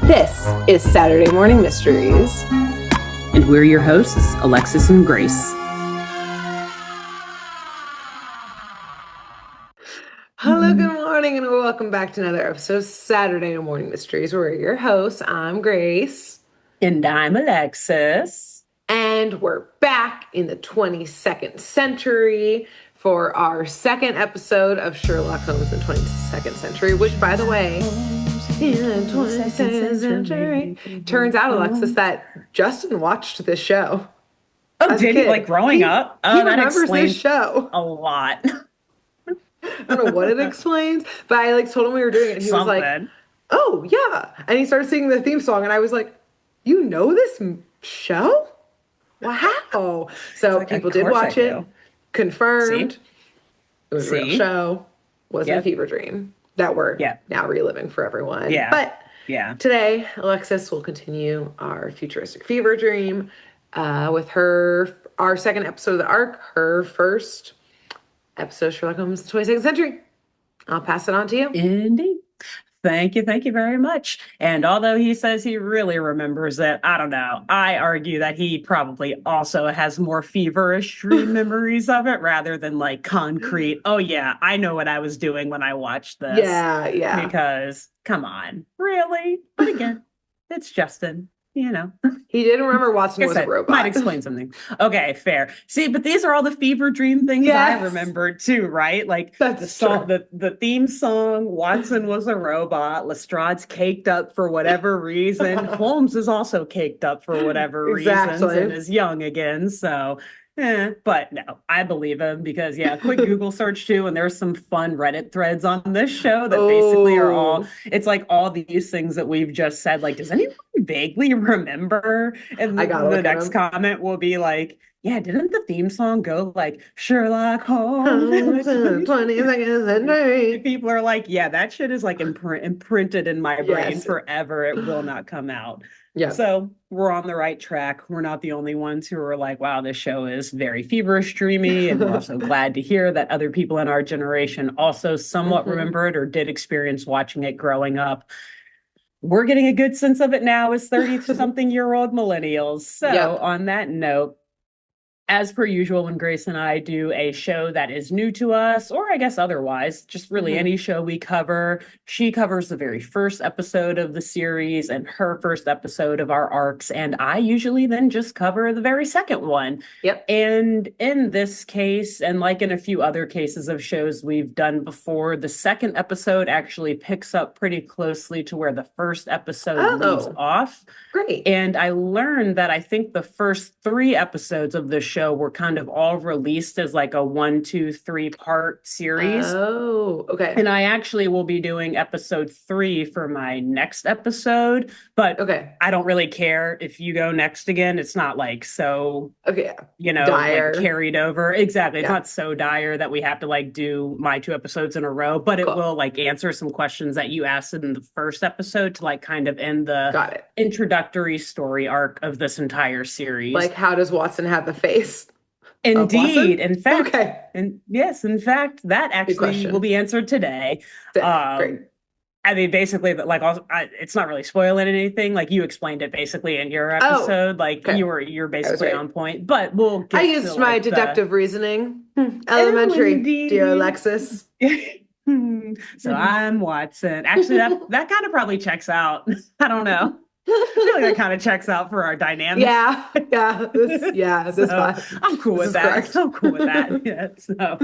This is Saturday Morning Mysteries. And we're your hosts, Alexis and Grace. Hello, good morning, and welcome back to another episode of Saturday Morning Mysteries. We're your hosts. I'm Grace. And I'm Alexis. And we're back in the 22nd century for our second episode of Sherlock Holmes in the 22nd century, which, by the way, in the 22nd century. Turns out, Alexis, that Justin watched this show. Oh, did he? Like growing up? Oh, that remembers this show a lot. I don't know what it explains, but I told him we were doing it, and he was like, "Oh yeah," and he started singing the theme song, and I was like, "You know this show? Wow!" So people did watch it. Confirmed. See? It was a real show. Wasn't a fever dream that we're now reliving for everyone. Yeah. But today, Alexis will continue our futuristic fever dream with our second episode of the arc, her first episode of Sherlock Holmes, the 22nd century. I'll pass it on to you. Indeed. Thank you very much. And although he says he really remembers it, I don't know. I argue that he probably also has more feverish dream memories of it rather than like concrete, oh yeah, I know what I was doing when I watched this. Yeah. Because, come on, really? But again, it's Justin. You know, he didn't remember Watson was a robot. Might explain something. Okay, fair. See, but these are all the fever dream things I remembered too, right? Like the song, the theme song. Watson was a robot. Lestrade's caked up for whatever reason. Holmes is also caked up for whatever reasons and is young again. So. But no, I believe him because quick Google search too, and there's some fun Reddit threads on this show that basically are it's like all these things that we've just said. Like, does anyone vaguely remember? And the next comment will be like, yeah, didn't the theme song go like Sherlock Holmes? 22nd century. People are like, yeah, that shit is like imprinted in my brain forever. It will not come out. Yeah. So we're on the right track. We're not the only ones who are like, wow, this show is very feverish, dreamy. And we're also glad to hear that other people in our generation also somewhat remember it or did experience watching it growing up. We're getting a good sense of it now as 30-something-year-old millennials. So on that note, as per usual, when Grace and I do a show that is new to us, or I guess otherwise, just really any show we cover, she covers the very first episode of the series and her first episode of our arcs, and I usually then just cover the very second one. Yep. And in this case, and like in a few other cases of shows we've done before, the second episode actually picks up pretty closely to where the first episode leaves off. Great. And I learned that I think the first 3 episodes of the show were kind of all released as like a 1, 2, 3 part series. Oh, okay. And I actually will be doing episode 3 for my next episode, but I don't really care if you go next again. It's not like so, dire. Like carried over. Exactly. It's not so dire that we have to like do my 2 episodes in a row, but it will like answer some questions that you asked in the first episode to like kind of end the introductory story arc of this entire series. Like, how does Watson have the face? Indeed. In fact, and yes, in fact, that actually will be answered today. Great. I mean, basically, like, it's not really spoiling anything. Like, you explained it basically in your episode. You're basically on point. But we'll get I used my deductive reasoning. Elementary, dear Alexis. So I'm Watson. Actually, that kind of probably checks out. I don't know. I feel like that kind of checks out for our dynamic. I'm cool with that. I'm cool with that. Yeah. So,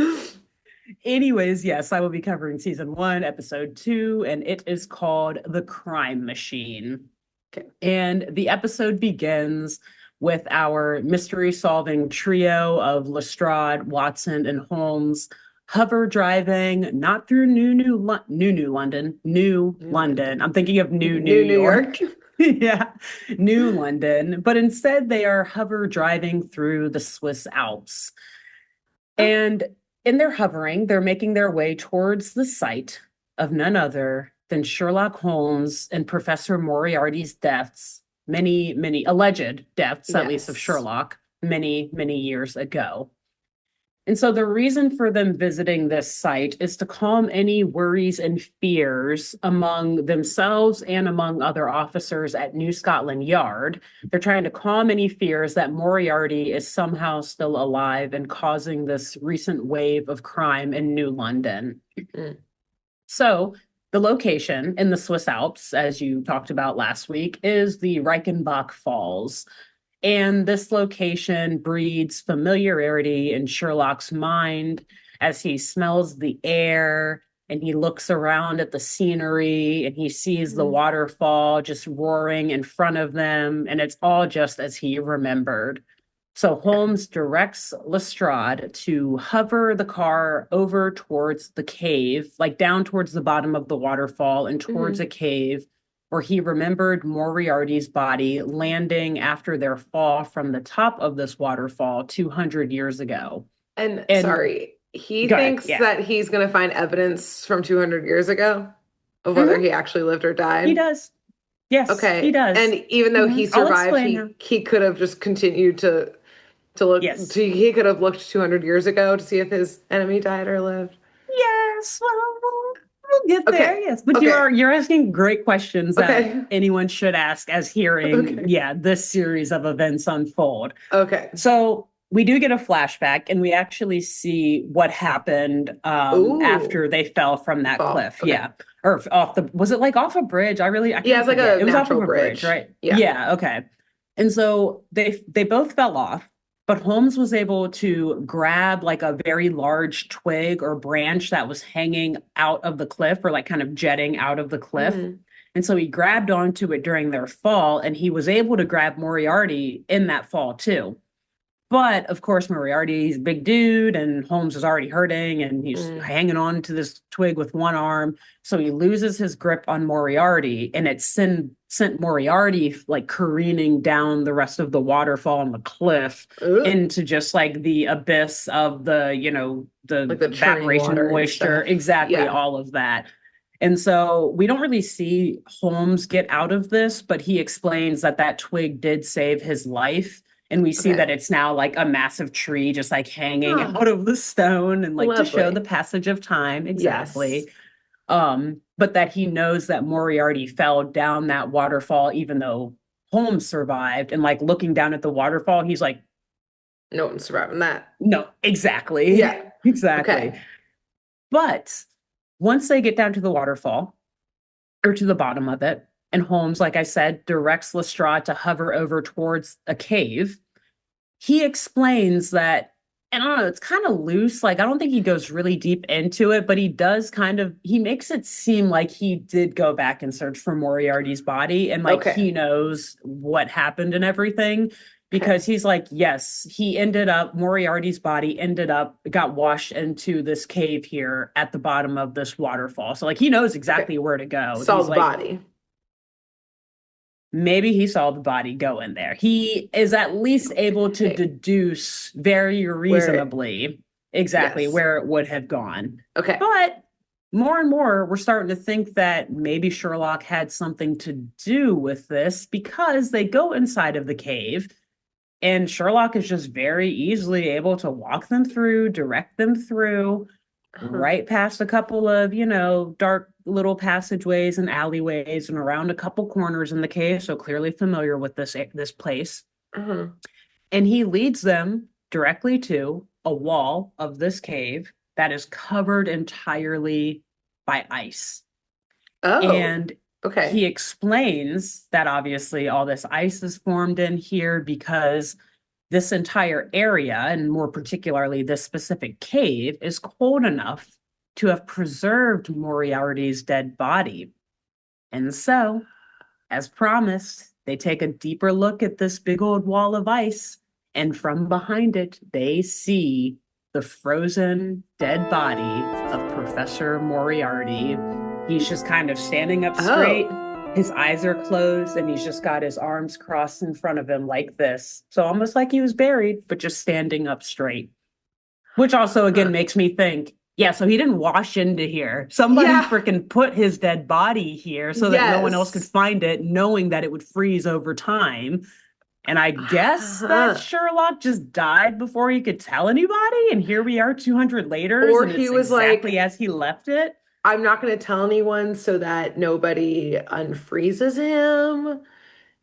anyways, yes, I will be covering season 1, episode 2, and it is called The Crime Machine. Okay. And the episode begins with our mystery-solving trio of Lestrade, Watson, and Holmes hover driving, not through New London. I'm thinking of New York. New London, but instead they are hover driving through the Swiss Alps. And in their hovering, they're making their way towards the site of none other than Sherlock Holmes and Professor Moriarty's deaths, many alleged deaths, at least of Sherlock, many years ago. And so the reason for them visiting this site is to calm any worries and fears among themselves and among other officers at New Scotland Yard. They're trying to calm any fears that Moriarty is somehow still alive and causing this recent wave of crime in New London. Mm. So the location in the Swiss Alps, as you talked about last week, is the Reichenbach Falls. And this location breeds familiarity in Sherlock's mind as he smells the air and he looks around at the scenery and he sees the waterfall just roaring in front of them. And it's all just as he remembered. So Holmes directs Lestrade to hover the car over towards the cave, like down towards the bottom of the waterfall and towards a cave where he remembered Moriarty's body landing after their fall from the top of this waterfall 200 years ago. And sorry, he thinks that he's going to find evidence from 200 years ago of whether he actually lived or died? He does. Yes, he does. And even though he survived, he could have just continued to look. Yes. He could have looked 200 years ago to see if his enemy died or lived. Yes, well, we'll get there. Yes, but you're asking great questions that anyone should ask as hearing this series of events unfold. Okay. So we do get a flashback, and we actually see what happened after they fell from that cliff. Okay. Yeah. Or was it like off a bridge? I can't it's like forget. It was off of a bridge, right? Yeah. Okay. And so they both fell off. But Holmes was able to grab like a very large twig or branch that was hanging out of the cliff or like kind of jetting out of the cliff. And so he grabbed onto it during their fall, and he was able to grab Moriarty in that fall too. But of course, Moriarty's a big dude and Holmes is already hurting and he's hanging on to this twig with one arm. So he loses his grip on Moriarty, and it sent Moriarty like careening down the rest of the waterfall and the cliff into just like the abyss of the, the like evaporation, moisture, exactly, all of that. And so we don't really see Holmes get out of this, but he explains that twig did save his life. And we see that it's now like a massive tree just like hanging out of the stone and like to show the passage of time. Exactly. Yes. But that he knows that Moriarty fell down that waterfall, even though Holmes survived. And like looking down at the waterfall, he's like, no one's surviving that. No, exactly. Yeah. Exactly. Okay. But once they get down to the waterfall or to the bottom of it, and Holmes, like I said, directs Lestrade to hover over towards a cave. He explains that, and I don't know, it's kind of loose. Like, I don't think he goes really deep into it, but he does he makes it seem like he did go back and search for Moriarty's body. And like, he knows what happened and everything, because he's like, yes, Moriarty's body got washed into this cave here at the bottom of this waterfall. So like, he knows exactly where to go. Saw the body. Maybe he saw the body go in there. He is at least able to deduce very reasonably where it would have gone. Okay. But more and more, we're starting to think that maybe Sherlock had something to do with this, because they go inside of the cave and Sherlock is just very easily able to walk them through, direct them through, right past a couple of, dark little passageways and alleyways and around a couple corners in the cave. So clearly familiar with this place. And he leads them directly to a wall of this cave that is covered entirely by ice. And he explains that obviously all this ice is formed in here because this entire area, and more particularly this specific cave, is cold enough to have preserved Moriarty's dead body. And so, as promised, they take a deeper look at this big old wall of ice, and from behind it, they see the frozen dead body of Professor Moriarty. He's just kind of standing up straight. His eyes are closed, and he's just got his arms crossed in front of him like this. So almost like he was buried, but just standing up straight. Which also, again, makes me think, so he didn't wash into here. Somebody freaking put his dead body here so that no one else could find it, knowing that it would freeze over time. And I guess that Sherlock just died before he could tell anybody. And here we are 200 later, Or and he it's was exactly like, as he left it. I'm not going to tell anyone so that nobody unfreezes him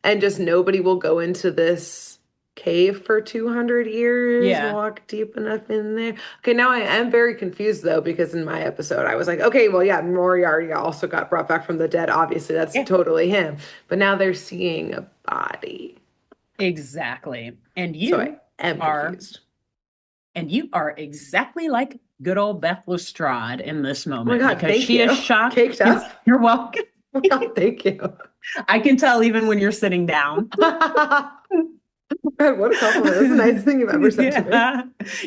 and just nobody will go into this cave for 200 years, Yeah. walk deep enough in there. Okay, now I am very confused though, because in my episode I was like, okay, well, yeah, Moriarty also got brought back from the dead. Obviously, that's Yeah. totally him. But now they're seeing a body. Exactly. So I am are confused. and you are exactly like good old Beth Lestrade in this Oh my moment God, because thank she is you. shocked. Caked up. You're welcome. Oh my God, thank you. I can tell even when you're sitting down. God, what a compliment. That's the nicest thing you've ever said to me. Yeah.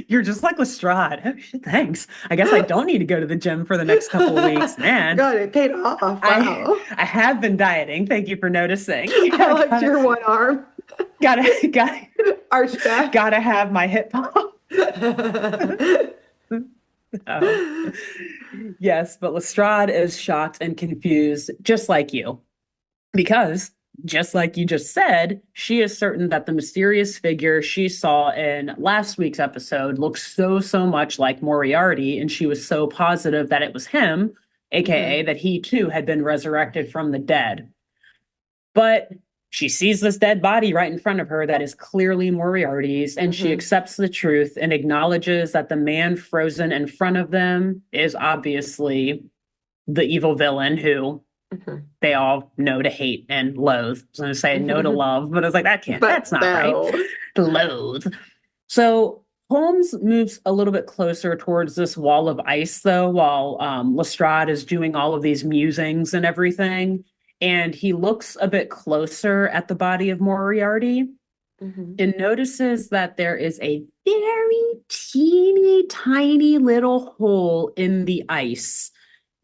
You're just like Lestrade. Oh, shit, thanks. I guess I don't need to go to the gym for the next couple of weeks. Man, God, it paid off. I Wow. I have been dieting. Thank you for noticing. I liked your one arm Gotta arched back. gotta have my hip hop. Oh. Yes, but Lestrade is shocked and confused, just like you. Because, just like you just said, she is certain that the mysterious figure she saw in last week's episode looks so much like Moriarty, and she was so positive that it was him, aka that he too had been resurrected from the dead. But she sees this dead body right in front of her that is clearly Moriarty's, and she accepts the truth and acknowledges that the man frozen in front of them is obviously the evil villain who they all know to hate and loathe. I was going to say no to love, but I was like, that's not right. Loathe. So Holmes moves a little bit closer towards this wall of ice, though, while Lestrade is doing all of these musings and everything. And he looks a bit closer at the body of Moriarty and notices that there is a very teeny tiny little hole in the ice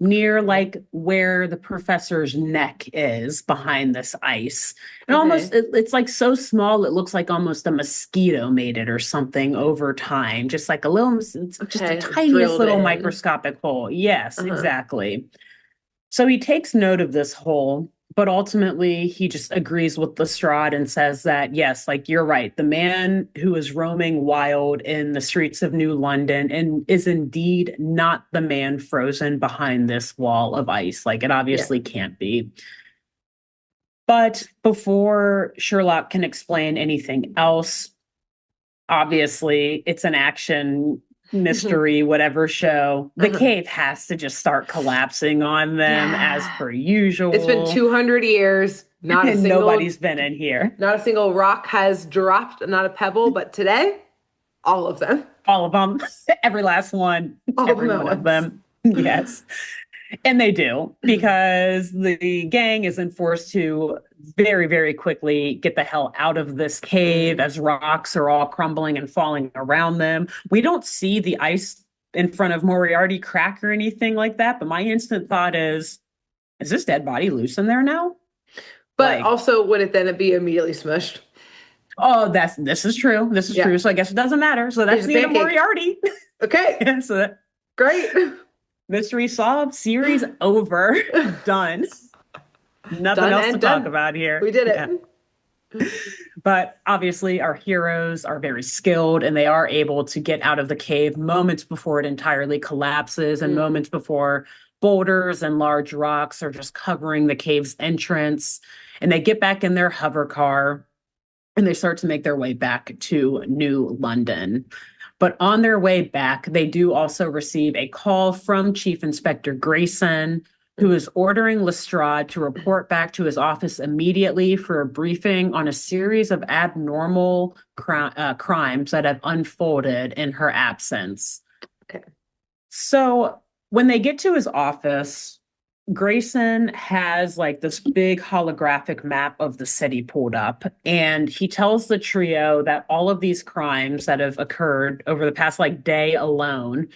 near like where the professor's neck is behind this ice. And it's like so small it looks like almost a mosquito made it or something over time. Just like a little, it's just the tiniest little microscopic hole. Yes, exactly. So he takes note of this hole, but ultimately he just agrees with Lestrade and says that, yes, like you're right. The man who is roaming wild in the streets of New London and is indeed not the man frozen behind this wall of ice. Like it obviously can't be. But before Sherlock can explain anything else, obviously it's an action mystery, whatever show, the cave has to just start collapsing on them as per usual. It's been 200 years. Nobody's been in here. Not a single rock has dropped, not a pebble, but today, all of them. All of them. Every last one. Every one of them. Yes. And they do, because the gang is enforced to very, very quickly get the hell out of this cave as rocks are all crumbling and falling around them. We don't see the ice in front of Moriarty crack or anything like that, but my instant thought is this dead body loose in there now? But also, would it then be immediately smushed? Oh, this is true. This is true. So I guess it doesn't matter. So that's the end of Moriarty. Okay. So great. Mystery solved. Series over. Done. Nothing else to talk about here. We did it. Yeah. But obviously our heroes are very skilled and they are able to get out of the cave moments before it entirely collapses and moments before boulders and large rocks are just covering the cave's entrance. And they get back in their hover car and they start to make their way back to New London. But on their way back, they do also receive a call from Chief Inspector Grayson, who is ordering Lestrade to report back to his office immediately for a briefing on a series of abnormal crimes that have unfolded in her absence. Okay. So when they get to his office, Grayson has like this big holographic map of the city pulled up, and he tells the trio that all of these crimes that have occurred over the past like day alone,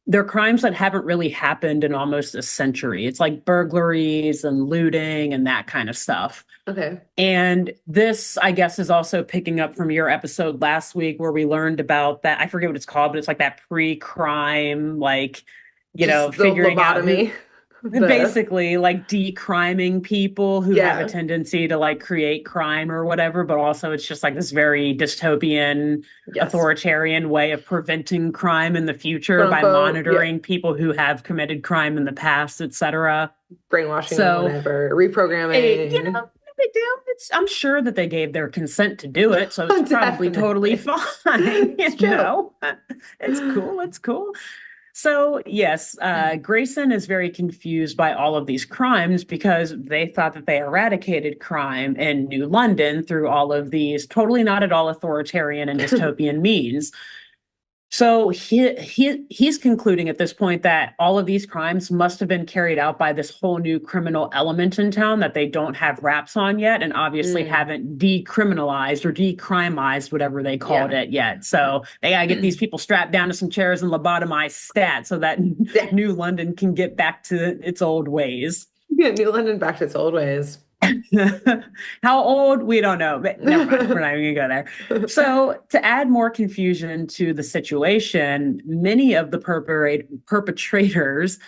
they're crimes that haven't really happened in almost a century. It's like burglaries and looting and that kind of stuff. Okay. And this, I guess, is also picking up from your episode last week where we learned about that. I forget what it's called, but it's like that pre-crime, like, you know, figuring out basically like decriming people who have a Yeah. tendency to like create crime or whatever, but also it's just like this very dystopian, Yes. authoritarian way of preventing crime in the future Quote by unquote. Yeah. monitoring people who have committed crime in the past, etc. Brainwashing them, So, whatever. you Reprogramming. know, they do. I'm sure that they gave their consent to do it, so it's probably totally Definitely. fine. It's chill. It's cool. It's cool. So, yes, Grayson is very confused by all of these crimes because they thought that they eradicated crime in New London through all of these totally not at all authoritarian and dystopian means. So he's concluding at this point that all of these crimes must have been carried out by this whole new criminal element in town that they don't have wraps on yet, and obviously haven't decriminalized or decrimized whatever they called it yet. So they gotta get these people strapped down to some chairs and lobotomized stat so that New London can get back to its old ways. Yeah, New London back to its old ways. How old? We don't know, but never mind. We're not even gonna go there. So, to add more confusion to the situation, many of the perpetrators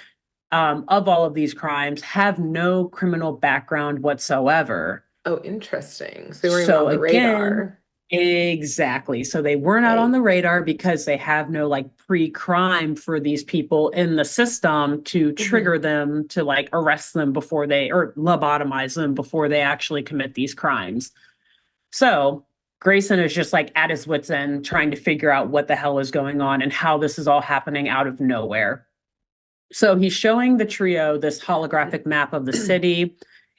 of all of these crimes have no criminal background whatsoever. Oh, interesting. So they weren't even So on the again, radar. exactly. So they were not on Right. the radar because they have no like pre-crime for these people in the system to trigger them to like arrest them before they or lobotomize them before they actually commit these crimes. So Grayson is just like at his wits' end trying to figure out what the hell is going on and how this is all happening out of nowhere. So he's showing the trio this holographic map of the city,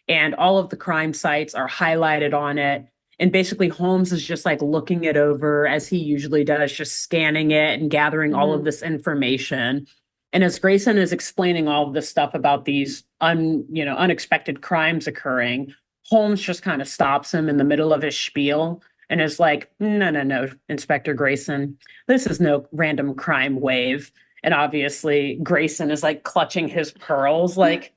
and all of the crime sites are highlighted on it. And basically, Holmes is just like looking it over as he usually does, just scanning it and gathering all of this information. And as Grayson is explaining all of this stuff about these unexpected crimes occurring, Holmes just kind of stops him in the middle of his spiel and is like, no, no, no, Inspector Grayson, this is no random crime wave. And obviously, Grayson is like clutching his pearls, like,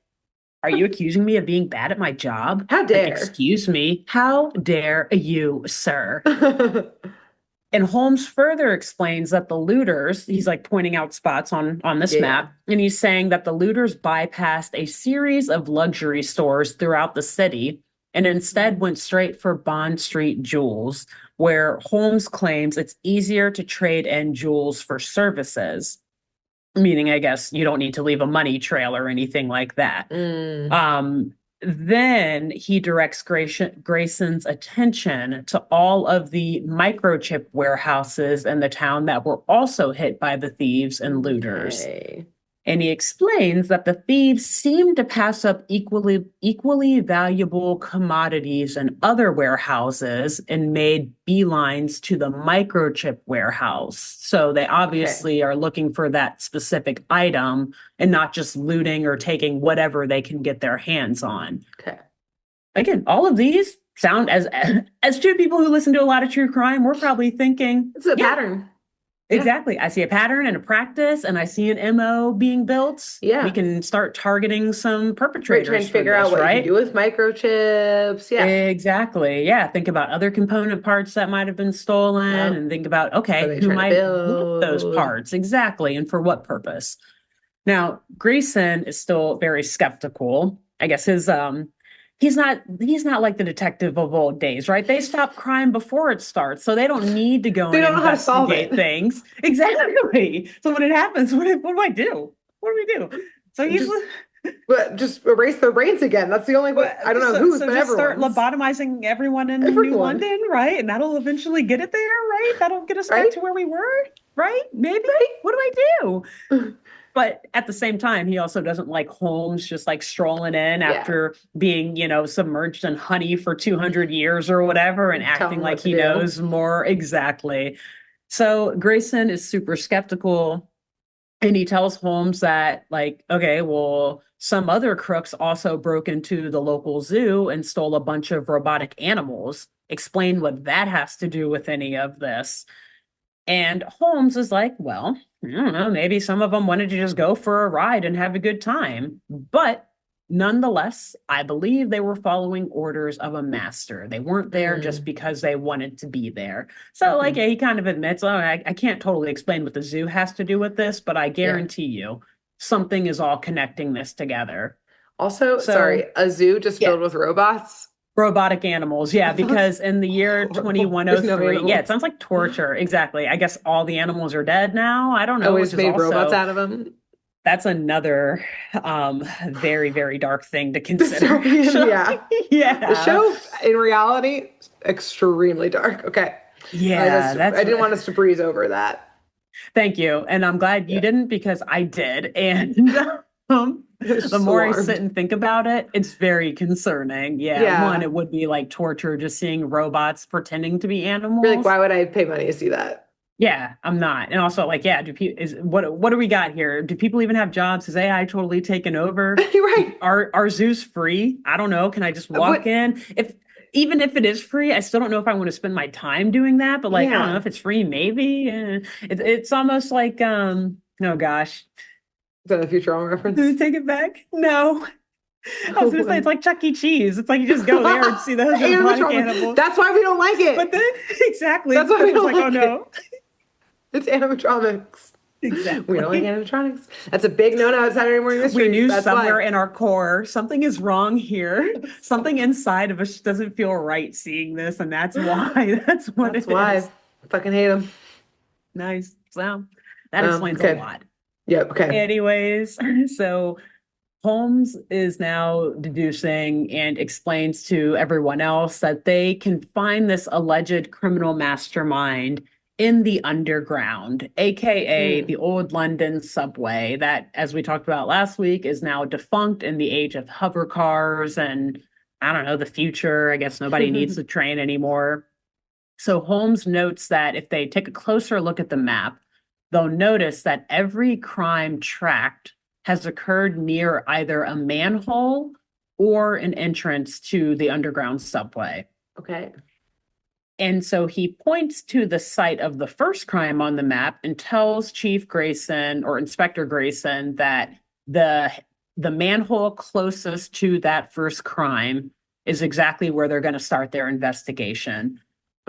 are you accusing me of being bad at my job? How Like, dare. excuse me, how dare you, sir? And Holmes further explains that the looters, he's like pointing out spots on this map, and he's saying that the looters bypassed a series of luxury stores throughout the city and instead went straight for Bond Street Jewels, where Holmes claims it's easier to trade in jewels for services. Meaning, I guess you don't need to leave a money trail or anything like that. Then he directs Grayson's attention to all of the microchip warehouses in the town that were also hit by the thieves and looters. Okay. And he explains that the thieves seem to pass up equally valuable commodities in other warehouses and made beelines to the microchip warehouse. So they obviously are looking for that specific item and not just looting or taking whatever they can get their hands on. Okay. Again, all of these sound as two people who listen to a lot of true crime, we're probably thinking it's a pattern. Exactly. I see a pattern and a practice, and I see an MO being built. Yeah. We can start targeting some perpetrators. Trying to figure out what you can do with microchips. Yeah. Exactly. Yeah. Think about other component parts that might have been stolen and think about, okay, who might build those parts? Exactly. And for what purpose? Now, Grayson is still very skeptical. I guess his he's not like the detective of old days, right? They stop crime before it starts, so they don't need to go and investigate things. Exactly. So when it happens, what do I do? What do we do? So usually just erase their brains again. That's the only way. I don't know who's, but just start lobotomizing everyone in New London, right? And that'll eventually get it there, right? That'll get us back to where we were, right? Maybe. Right? What do I do? But at the same time, he also doesn't like Holmes just like strolling in after being, submerged in honey for 200 years or whatever and acting like he knows more. Exactly. So Grayson is super skeptical. And he tells Holmes that, like, okay, well, some other crooks also broke into the local zoo and stole a bunch of robotic animals. Explain what that has to do with any of this. And Holmes is like, well, I don't know, maybe some of them wanted to just go for a ride and have a good time. But nonetheless, I believe they were following orders of a master. They weren't there just because they wanted to be there. So, he kind of admits, I can't totally explain what the zoo has to do with this, but I guarantee you something is all connecting this together. Also, So, sorry, a zoo just yeah. filled with robots. Robotic animals, yeah, because in the year Horrible. There's no 2103, yeah, it animals. sounds like torture. Exactly. I guess all the animals are dead now. I don't Oh, know, we which just is made robots also out of them. that's another very, very dark thing to consider, Dystopian, actually. yeah. The Yeah. show, in reality, extremely dark. Okay. Yeah, I didn't want us to breeze over that. thank you. And I'm glad you Yeah. didn't because I did. And I was the just more I sit alarmed. and think about it, it's very concerning. Yeah, one, Yeah. it would be like torture just seeing robots pretending to be You're like, animals. why would I pay money to see that? Yeah, I'm not. And also, like, yeah, do people is what do we got here? Do people even have jobs? Is AI totally taken over? You're right. Are zoos free? I don't know. Can I just walk But in? If even if it is free, I still don't know if I want to spend my time doing that. But like, I don't know yeah. if it's free, maybe. It's almost like oh gosh, Is that a Futurama reference? take it back. No, I was gonna say it's like Chuck E. Cheese. It's like you just go there and see those robotic Animatronic. animals. That's why we don't like But it. then exactly, That's but why then we it's don't like, oh like it. no, It's animatronics. We don't like exactly. animatronics. That's a big no-no at Saturday Morning We Mysteries. knew That's somewhere why. in our core something is wrong here. Something inside of us doesn't feel right seeing this, and that's why. That's what That's it why. is. I fucking hate them. Nice. So that explains a Okay. lot. Yep. Okay. Anyways, so Holmes is now deducing and explains to everyone else that they can find this alleged criminal mastermind in the underground, aka the Mm. old London subway, that, as we talked about last week, is now defunct in the age of hover cars and I don't know, the future. I guess nobody needs the train anymore. So Holmes notes that if they take a closer look at the map, they'll notice that every crime tracked has occurred near either a manhole or an entrance to the underground subway. Okay. And so he points to the site of the first crime on the map and tells Chief Grayson or Inspector Grayson that the the manhole closest to that first crime is exactly where they're going to start their investigation.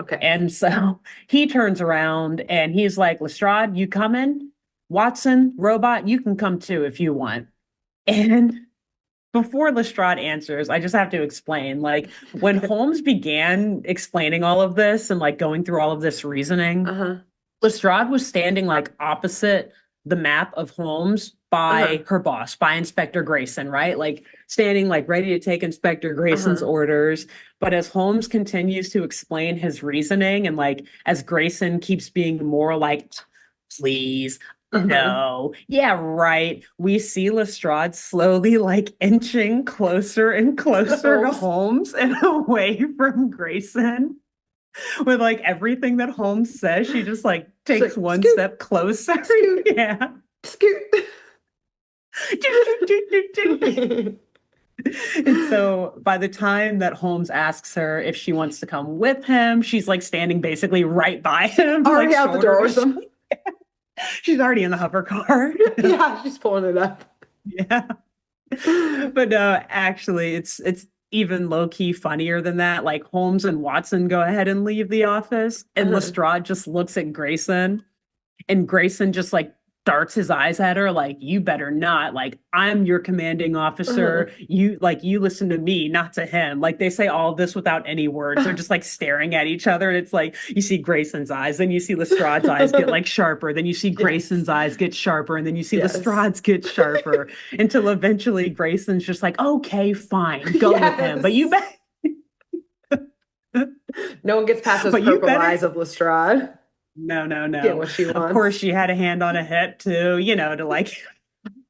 Okay. And so he turns around and he's like, Lestrade, you coming? Watson, robot, you can come too if you want. And before Lestrade answers, I just have to explain like when Holmes began explaining all of this and like going through all of this reasoning, Uh-huh. Lestrade was standing like opposite the map of Holmes Uh-huh. by her boss, by Inspector Grayson, right? Like standing like ready to take Inspector Grayson's Uh-huh. orders. But as Holmes continues to explain his reasoning and like as Grayson keeps being more like, please, Uh-huh. no, yeah, right. We see Lestrade slowly like inching closer and closer to Holmes. Holmes and away from Grayson with like everything that Holmes says, she just like She's takes like, one scoot, step closer. scoot, Yeah. scoot. And so by the time that Holmes asks her if she wants to come with him, she's like standing basically right by him, Already like out the door shoulder with to them. she's already in the hover car. Yeah, she's pulling it up. Yeah. But no, actually, it's even low key funnier than that. Like Holmes and Watson go ahead and leave the office, and Uh-huh. Lestrade just looks at Grayson, and Grayson just like darts his eyes at her, like, you better not. Like, I'm your commanding officer. You listen to me, not to him. Like, they say all this without any words. They're Uh-huh. just like staring at each other. And it's like, you see Grayson's eyes, then you see Lestrade's eyes get like sharper, then you see Yes. Grayson's eyes get sharper, and then you see Yes. Lestrade's get sharper until eventually Grayson's just like, okay, fine, go with him. But Yes. No one gets past those but you purple better eyes of Lestrade. no, no, Get no. what she Of course, wants she had a hand on a hip too, to like,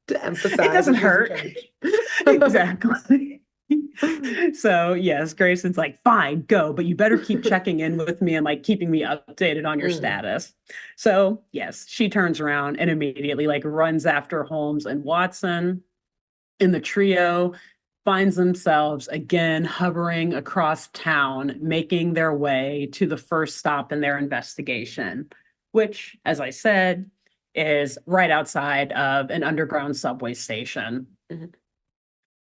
to it emphasize doesn't that she's in hurt. charge. Exactly. So, yes, Grayson's like, fine, go, but you better keep checking in with me and like keeping me updated on your Mm. status. So, yes, she turns around and immediately like runs after Holmes and Watson. And the trio finds themselves again hovering across town, making their way to the first stop in their investigation, which, as I said, is right outside of an underground subway station. Mhm.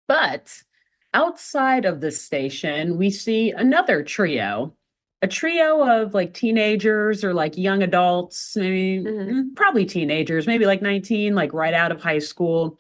But outside of the station, we see another trio. a trio of like teenagers or like young adults, maybe probably teenagers, maybe like 19, like right out of high school.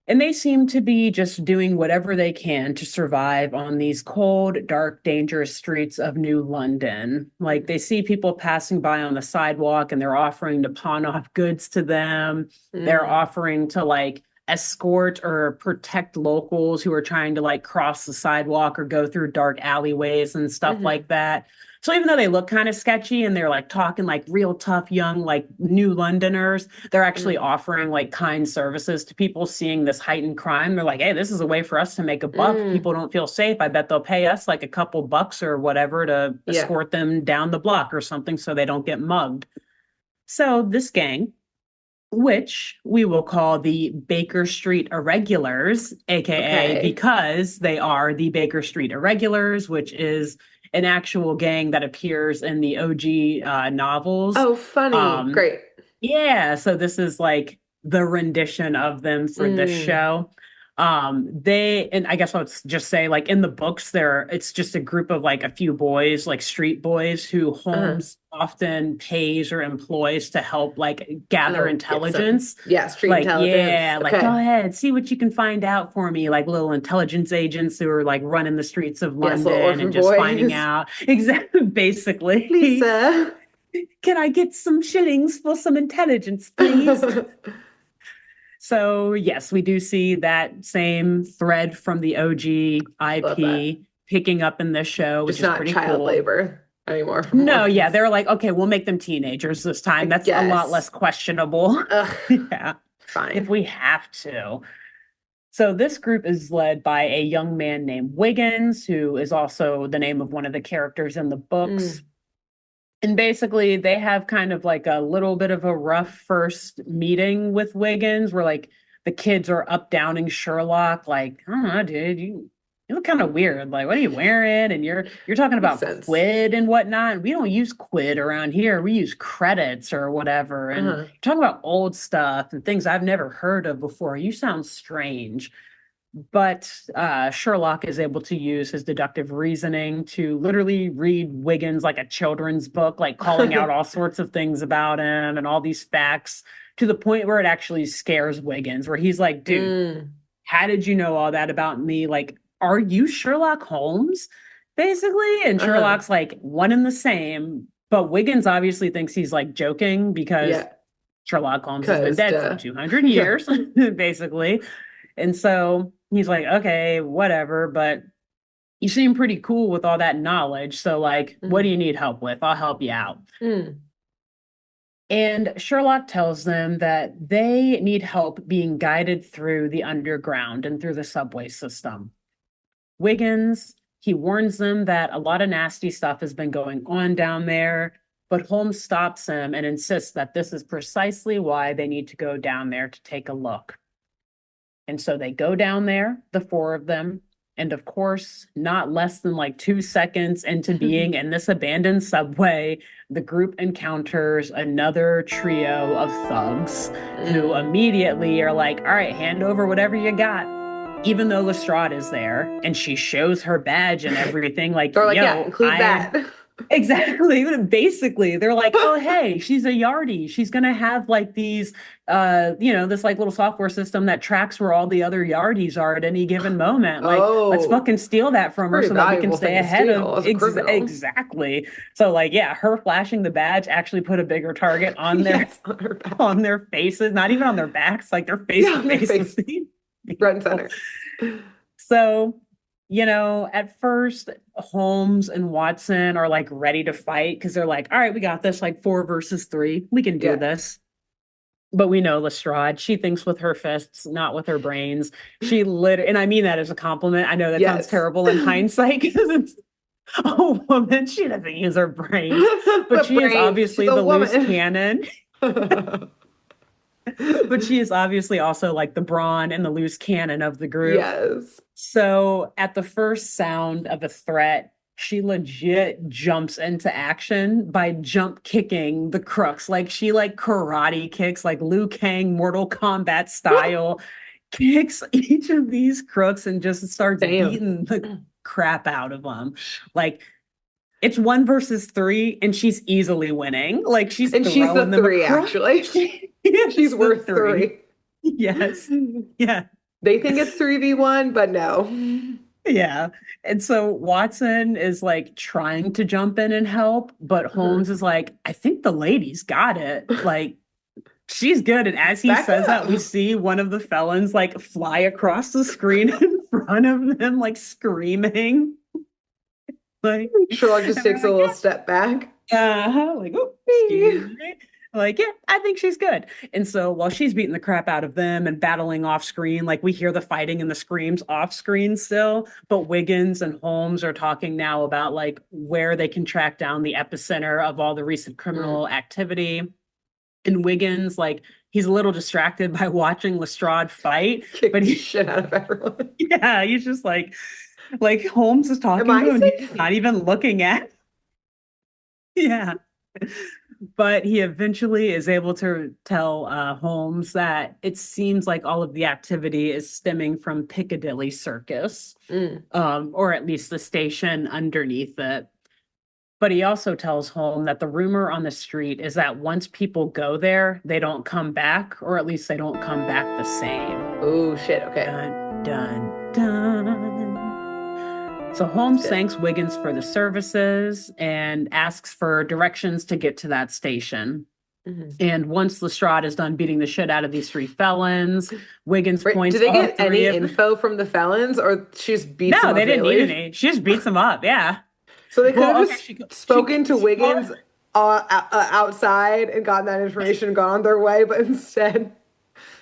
And they seem to be just doing whatever they can to survive on these cold, dark, dangerous streets of New London. Like they see people passing by on the sidewalk and they're offering to pawn off goods to them. They're offering to like escort or protect locals who are trying to like cross the sidewalk or go through dark alleyways and stuff like that. So even though they look kind of sketchy and they're like talking like real tough young like new Londoners, they're actually offering like kind services to people seeing this heightened crime. They're like, hey, this is a way for us to make a buck. People don't feel safe. I bet they'll pay us like a couple bucks or whatever to escort them down the block or something so they don't get mugged. So this gang, which we will call the Baker Street Irregulars, aka because they are the Baker Street Irregulars, which is an actual gang that appears in the OG novels. Oh, funny. Great. Yeah, so this is like the rendition of them for this show. And I guess I'll just say like in the books it's just a group of like a few boys, like street boys who Holmes often pays or employs to help like gather intelligence. Street like, intelligence. Yeah, like go ahead, see what you can find out for me, like little intelligence agents who are like running the streets of London and just finding out exactly basically. Lisa, can I get some shillings for some intelligence, please? So, yes, we do see that same thread from the OG IP picking up in this show, which is pretty cool. Just not child labor anymore. No, yeah, they're like, okay, we'll make them teenagers this time. That's a lot less questionable. Yeah, fine. If we have to. So this group is led by a young man named Wiggins, who is also the name of one of the characters in the books. And basically, they have kind of like a little bit of a rough first meeting with Wiggins, where like the kids are up downing Sherlock, like, I don't know, dude, you look kind of weird. Like, what are you wearing? And you're talking about quid and whatnot. We don't use quid around here. We use credits or whatever. And you're talking about old stuff and things I've never heard of before. You sound strange. But Sherlock is able to use his deductive reasoning to literally read Wiggins like a children's book, like calling out all sorts of things about him and all these facts to the point where it actually scares Wiggins, where he's like, dude, how did you know all that about me? Like, are you Sherlock Holmes? Basically. And Sherlock's like one and the same. But Wiggins obviously thinks he's like joking because Sherlock Holmes has been dead for 200 years, basically. And so he's like, okay, whatever, but you seem pretty cool with all that knowledge. So like, what do you need help with? I'll help you out. And Sherlock tells them that they need help being guided through the underground and through the subway system. Wiggins, he warns them that a lot of nasty stuff has been going on down there, but Holmes stops him and insists that this is precisely why they need to go down there to take a look. And so they go down there, the four of them. And of course, not less than like 2 seconds into being in this abandoned subway, the group encounters another trio of thugs who immediately are like, all right, hand over whatever you got. Even though Lestrade is there and she shows her badge and everything, like, they're like, yeah, include that. Exactly. Basically, they're like, oh, hey, she's a yardie. She's going to have like these, this like little software system that tracks where all the other yardies are at any given moment. Like, let's fucking steal that from her so that we can stay ahead of. Exactly. So like, yeah, her flashing the badge actually put a bigger target on their, on their faces, not even on their backs, like their faces. Front and center. So, at first, Holmes and Watson are like ready to fight because they're like, all right, we got this, like 4 versus 3. We can do this. But we know Lestrade, she thinks with her fists, not with her brains. She and I mean that as a compliment. I know that sounds terrible in hindsight because it's a woman. She doesn't use her brains, but she is obviously the loose cannon. But she is obviously also like the brawn and the loose cannon of the group. Yes. So at the first sound of a threat, she legit jumps into action by jump kicking the crooks. Like she like karate kicks, like Liu Kang Mortal Kombat style, kicks each of these crooks and just starts beating the crap out of them. Like It's 1 versus 3, and she's easily winning. Like she's and she's the throwing them three, across. actually. She's worth three. Yes. Yeah. They think it's 3v1, but no. Yeah. And so Watson is like trying to jump in and help, but Holmes is like, I think the lady's got it. Like, she's good. And as he says that, we see one of the felons like fly across the screen in front of them, like screaming. Like Sherlock just takes a little step back. Like, oh, excuse me. Like, yeah, I think she's good. And so while she's beating the crap out of them and battling off screen, like we hear the fighting and the screams off screen still. But Wiggins and Holmes are talking now about like where they can track down the epicenter of all the recent criminal activity. And Wiggins, like, he's a little distracted by watching Lestrade fight. But he's shit out of everyone. Yeah, he's just like Holmes is talking to him and he's not even looking at. Yeah. But he eventually is able to tell Holmes that it seems like all of the activity is stemming from Piccadilly Circus, or at least the station underneath it. But he also tells Holmes that the rumor on the street is that once people go there, they don't come back, or at least they don't come back the same. Oh, shit. Okay. Dun, dun, dun. So Holmes thanks Wiggins for the services and asks for directions to get to that station. And once Lestrade is done beating the shit out of these 3 felons, Wiggins points. Do they get any info from the felons, or she just beats them up? No, they didn't need any. She just beats them up. Yeah. So they could have just spoken to Wiggins outside and gotten that information and gone on their way, but instead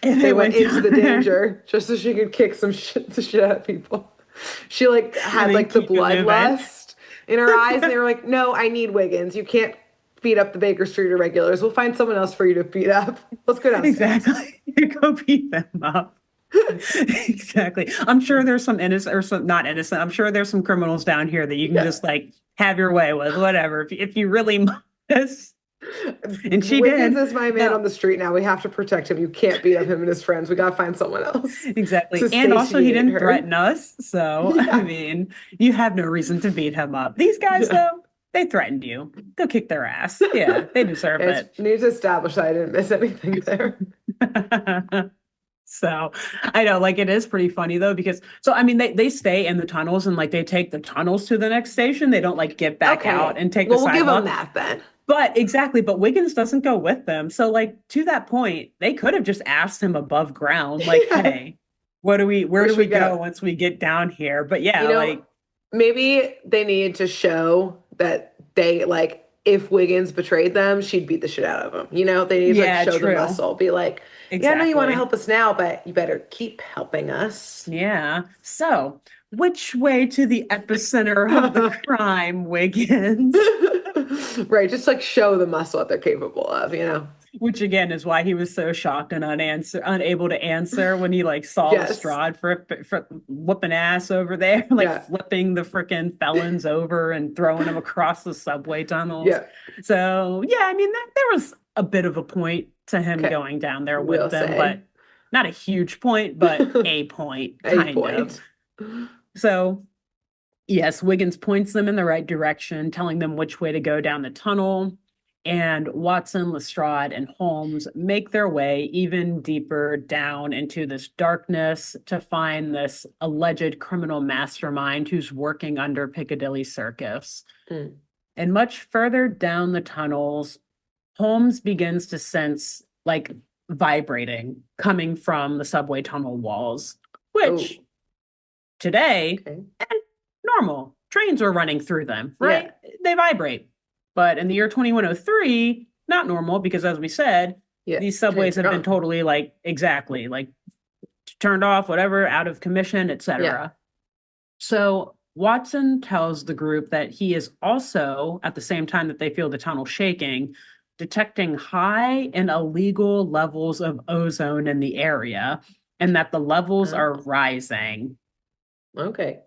they went into the danger just so she could kick the shit out of people. She like had like the bloodlust in her eyes, and they were like, "No, I need Wiggins. You can't beat up the Baker Street irregulars. We'll find someone else for you to beat up. Let's go downstairs." Exactly. Go beat them up. Exactly. I'm sure there's some innocent or some not innocent. I'm sure there's some criminals down here that you can just like have your way with, whatever. If you really must. And she Wiggins is my man on the street now. We have to protect him. You can't beat up him and his friends. We got to find someone else. Exactly. And also he didn't threaten us. So, I mean, you have no reason to beat him up. These guys, though, they threatened you. Go kick their ass. Yeah, they deserve it. Need to establish that I didn't miss anything there. So I know, like, it is pretty funny though, because I mean they stay in the tunnels and like they take the tunnels to the next station. They don't like get back out and take the sidewalk. We'll give them that then. But Wiggins doesn't go with them. So like to that point, they could have just asked him above ground, like, hey, where do we go once we get down here? But yeah, like maybe they need to show that they like if Wiggins betrayed them, she'd beat the shit out of him. They need to like, show the muscle. Be like, yeah, I know you want to help us now, but you better keep helping us. Yeah. So, which way to the epicenter of the crime, Wiggins? Right. Just like show the muscle that they're capable of, Which again is why he was so shocked and unable to answer when he like saw Lestrade for whooping ass over there, like flipping the freaking felons over and throwing them across the subway tunnels. Yeah. So yeah, I mean there was a bit of a point to him going down there with them, but not a huge point, but a point, kind of. So yes, Wiggins points them in the right direction, telling them which way to go down the tunnel. And Watson, Lestrade, and Holmes make their way even deeper down into this darkness to find this alleged criminal mastermind who's working under Piccadilly Circus. And much further down the tunnels, Holmes begins to sense like vibrating coming from the subway tunnel walls, which today, normal. Trains are running through them, right? Yeah. They vibrate. But in the year 2103, not normal because, as we said, these subways have been totally like turned off, whatever, out of commission, etc. Yeah. So Watson tells the group that he is also, at the same time that they feel the tunnel shaking, detecting high and illegal levels of ozone in the area, and that the levels are rising. Okay.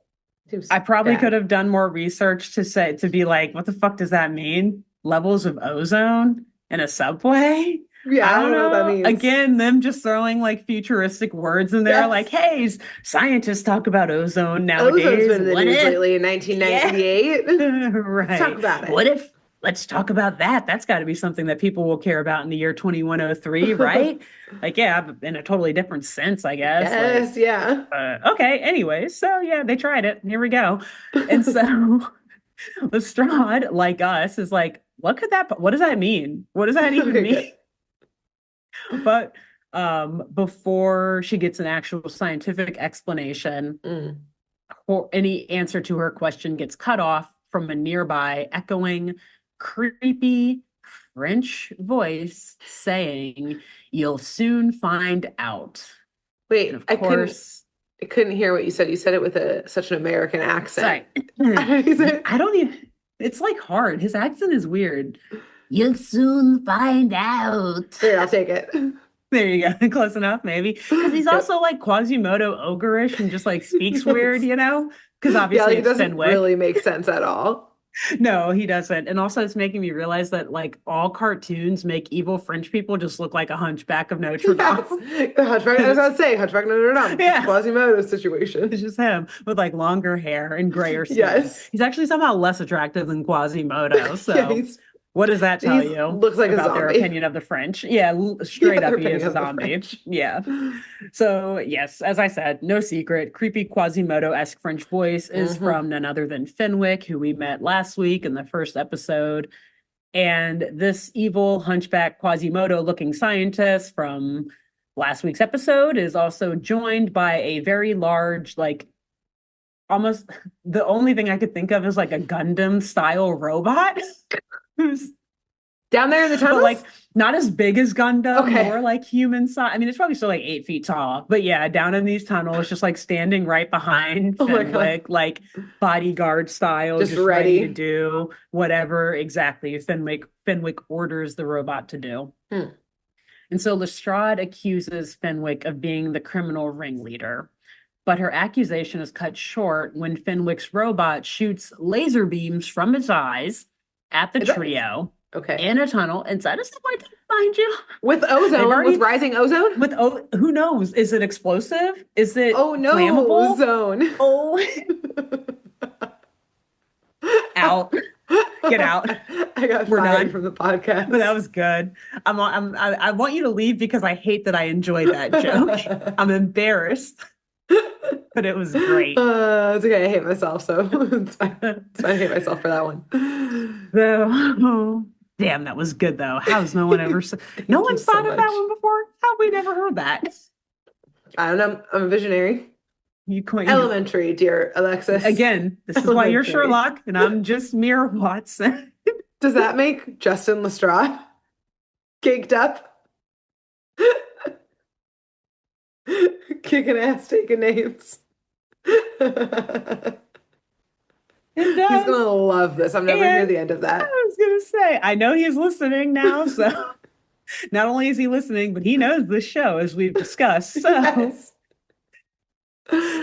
I probably could have done more research to be like, what the fuck does that mean? Levels of ozone in a subway? Yeah, I I don't don't know what that know. means. Again, them just throwing like futuristic words in there, like, hey, scientists talk about ozone Ozone's nowadays. been in the What news if? lately in Yeah, 1998. Let's talk right. about What if? Let's talk about that. That's got to be something that people will care about in the year 2103, it. right? Like, yeah, in a totally different sense, I guess. Like, Yes, yeah. okay, anyway, so yeah, they tried it. Here we go. And so Lestrade, like us, is like, what does that mean? What does that even Okay, mean? good. But before she gets an actual scientific explanation, Mm. or any answer to her question gets cut off from a nearby echoing, creepy French voice saying, "You'll soon find out." And Wait, of course, I couldn't hear what you said. You said it with such an American accent. sorry, There, I don't even, it's like hard. His accent is weird. You'll soon find out. I'll take it. There you go. Close enough, maybe. Because he's Yep. also like Quasimodo ogreish and just like speaks weird, Yes. you know? Because Yeah, obviously like it it's doesn't Fenwick. really make sense at all. No, he doesn't. And also, it's making me realize that like all cartoons make evil French people just look like a hunchback of Notre Dame. Yes. The Hunchback, I And was it's, about to say, Hunchback of Notre Dame. It's yeah, Quasimodo situation. it's just him with like longer hair and grayer skin. Yes. He's actually somehow less attractive than Quasimodo. Yeah, So, what does that tell he's you looks like a about their zombie. opinion of the French? Yeah, Yeah, straight they're up, he picking is a up the zombie. French. Yeah. So, yes, as I said, no secret, creepy Quasimodo-esque French voice is Hmm. from none other than Fenwick, who we met last week in the first episode. And this evil hunchback Quasimodo-looking scientist from last week's episode is also joined by a very large, like almost the only thing I could think of is like a Gundam style robot who's Down there in the but tunnels? like not as big as Gundam, Okay. more like human size. I mean, it's probably still like 8 feet tall, but yeah, down in these tunnels, just like standing right behind Oh my God. Fenwick, like bodyguard style, Just just ready to ready. do whatever exactly Fenwick orders the robot to do. Hmm. And so Lestrade accuses Fenwick of being the criminal ringleader. But her accusation is cut short when Fenwick's robot shoots laser beams from its eyes at the It does. trio Okay. in a tunnel inside of somewhere behind you. With They've ozone, with already rising ozone? with oh, who knows? Is it explosive? Is it Oh no, flammable? zone. Oh, out. Get out. I got We're fired done. from the podcast. But that was good. I want you to leave because I hate that I enjoyed that joke. I'm embarrassed, but it was great. It's okay. I hate myself, so it's fine. It's fine. I hate myself for that one. So, oh, damn, that was good though. How's no one ever said? No Thank you one's so thought of that much. one before. How have we never heard that? I don't know. I'm a visionary. You Elementary, dear Alexis. again. This is why you're Elementary. Sherlock, and I'm just mere Watson. Does that make Justin Lestrade caked up? Kicking ass, taking names. It He's does. gonna love this. I'm never hear And the end of I that. was gonna say, I know he's listening now, so not only is he listening, but he knows this show as we've discussed. So Yes.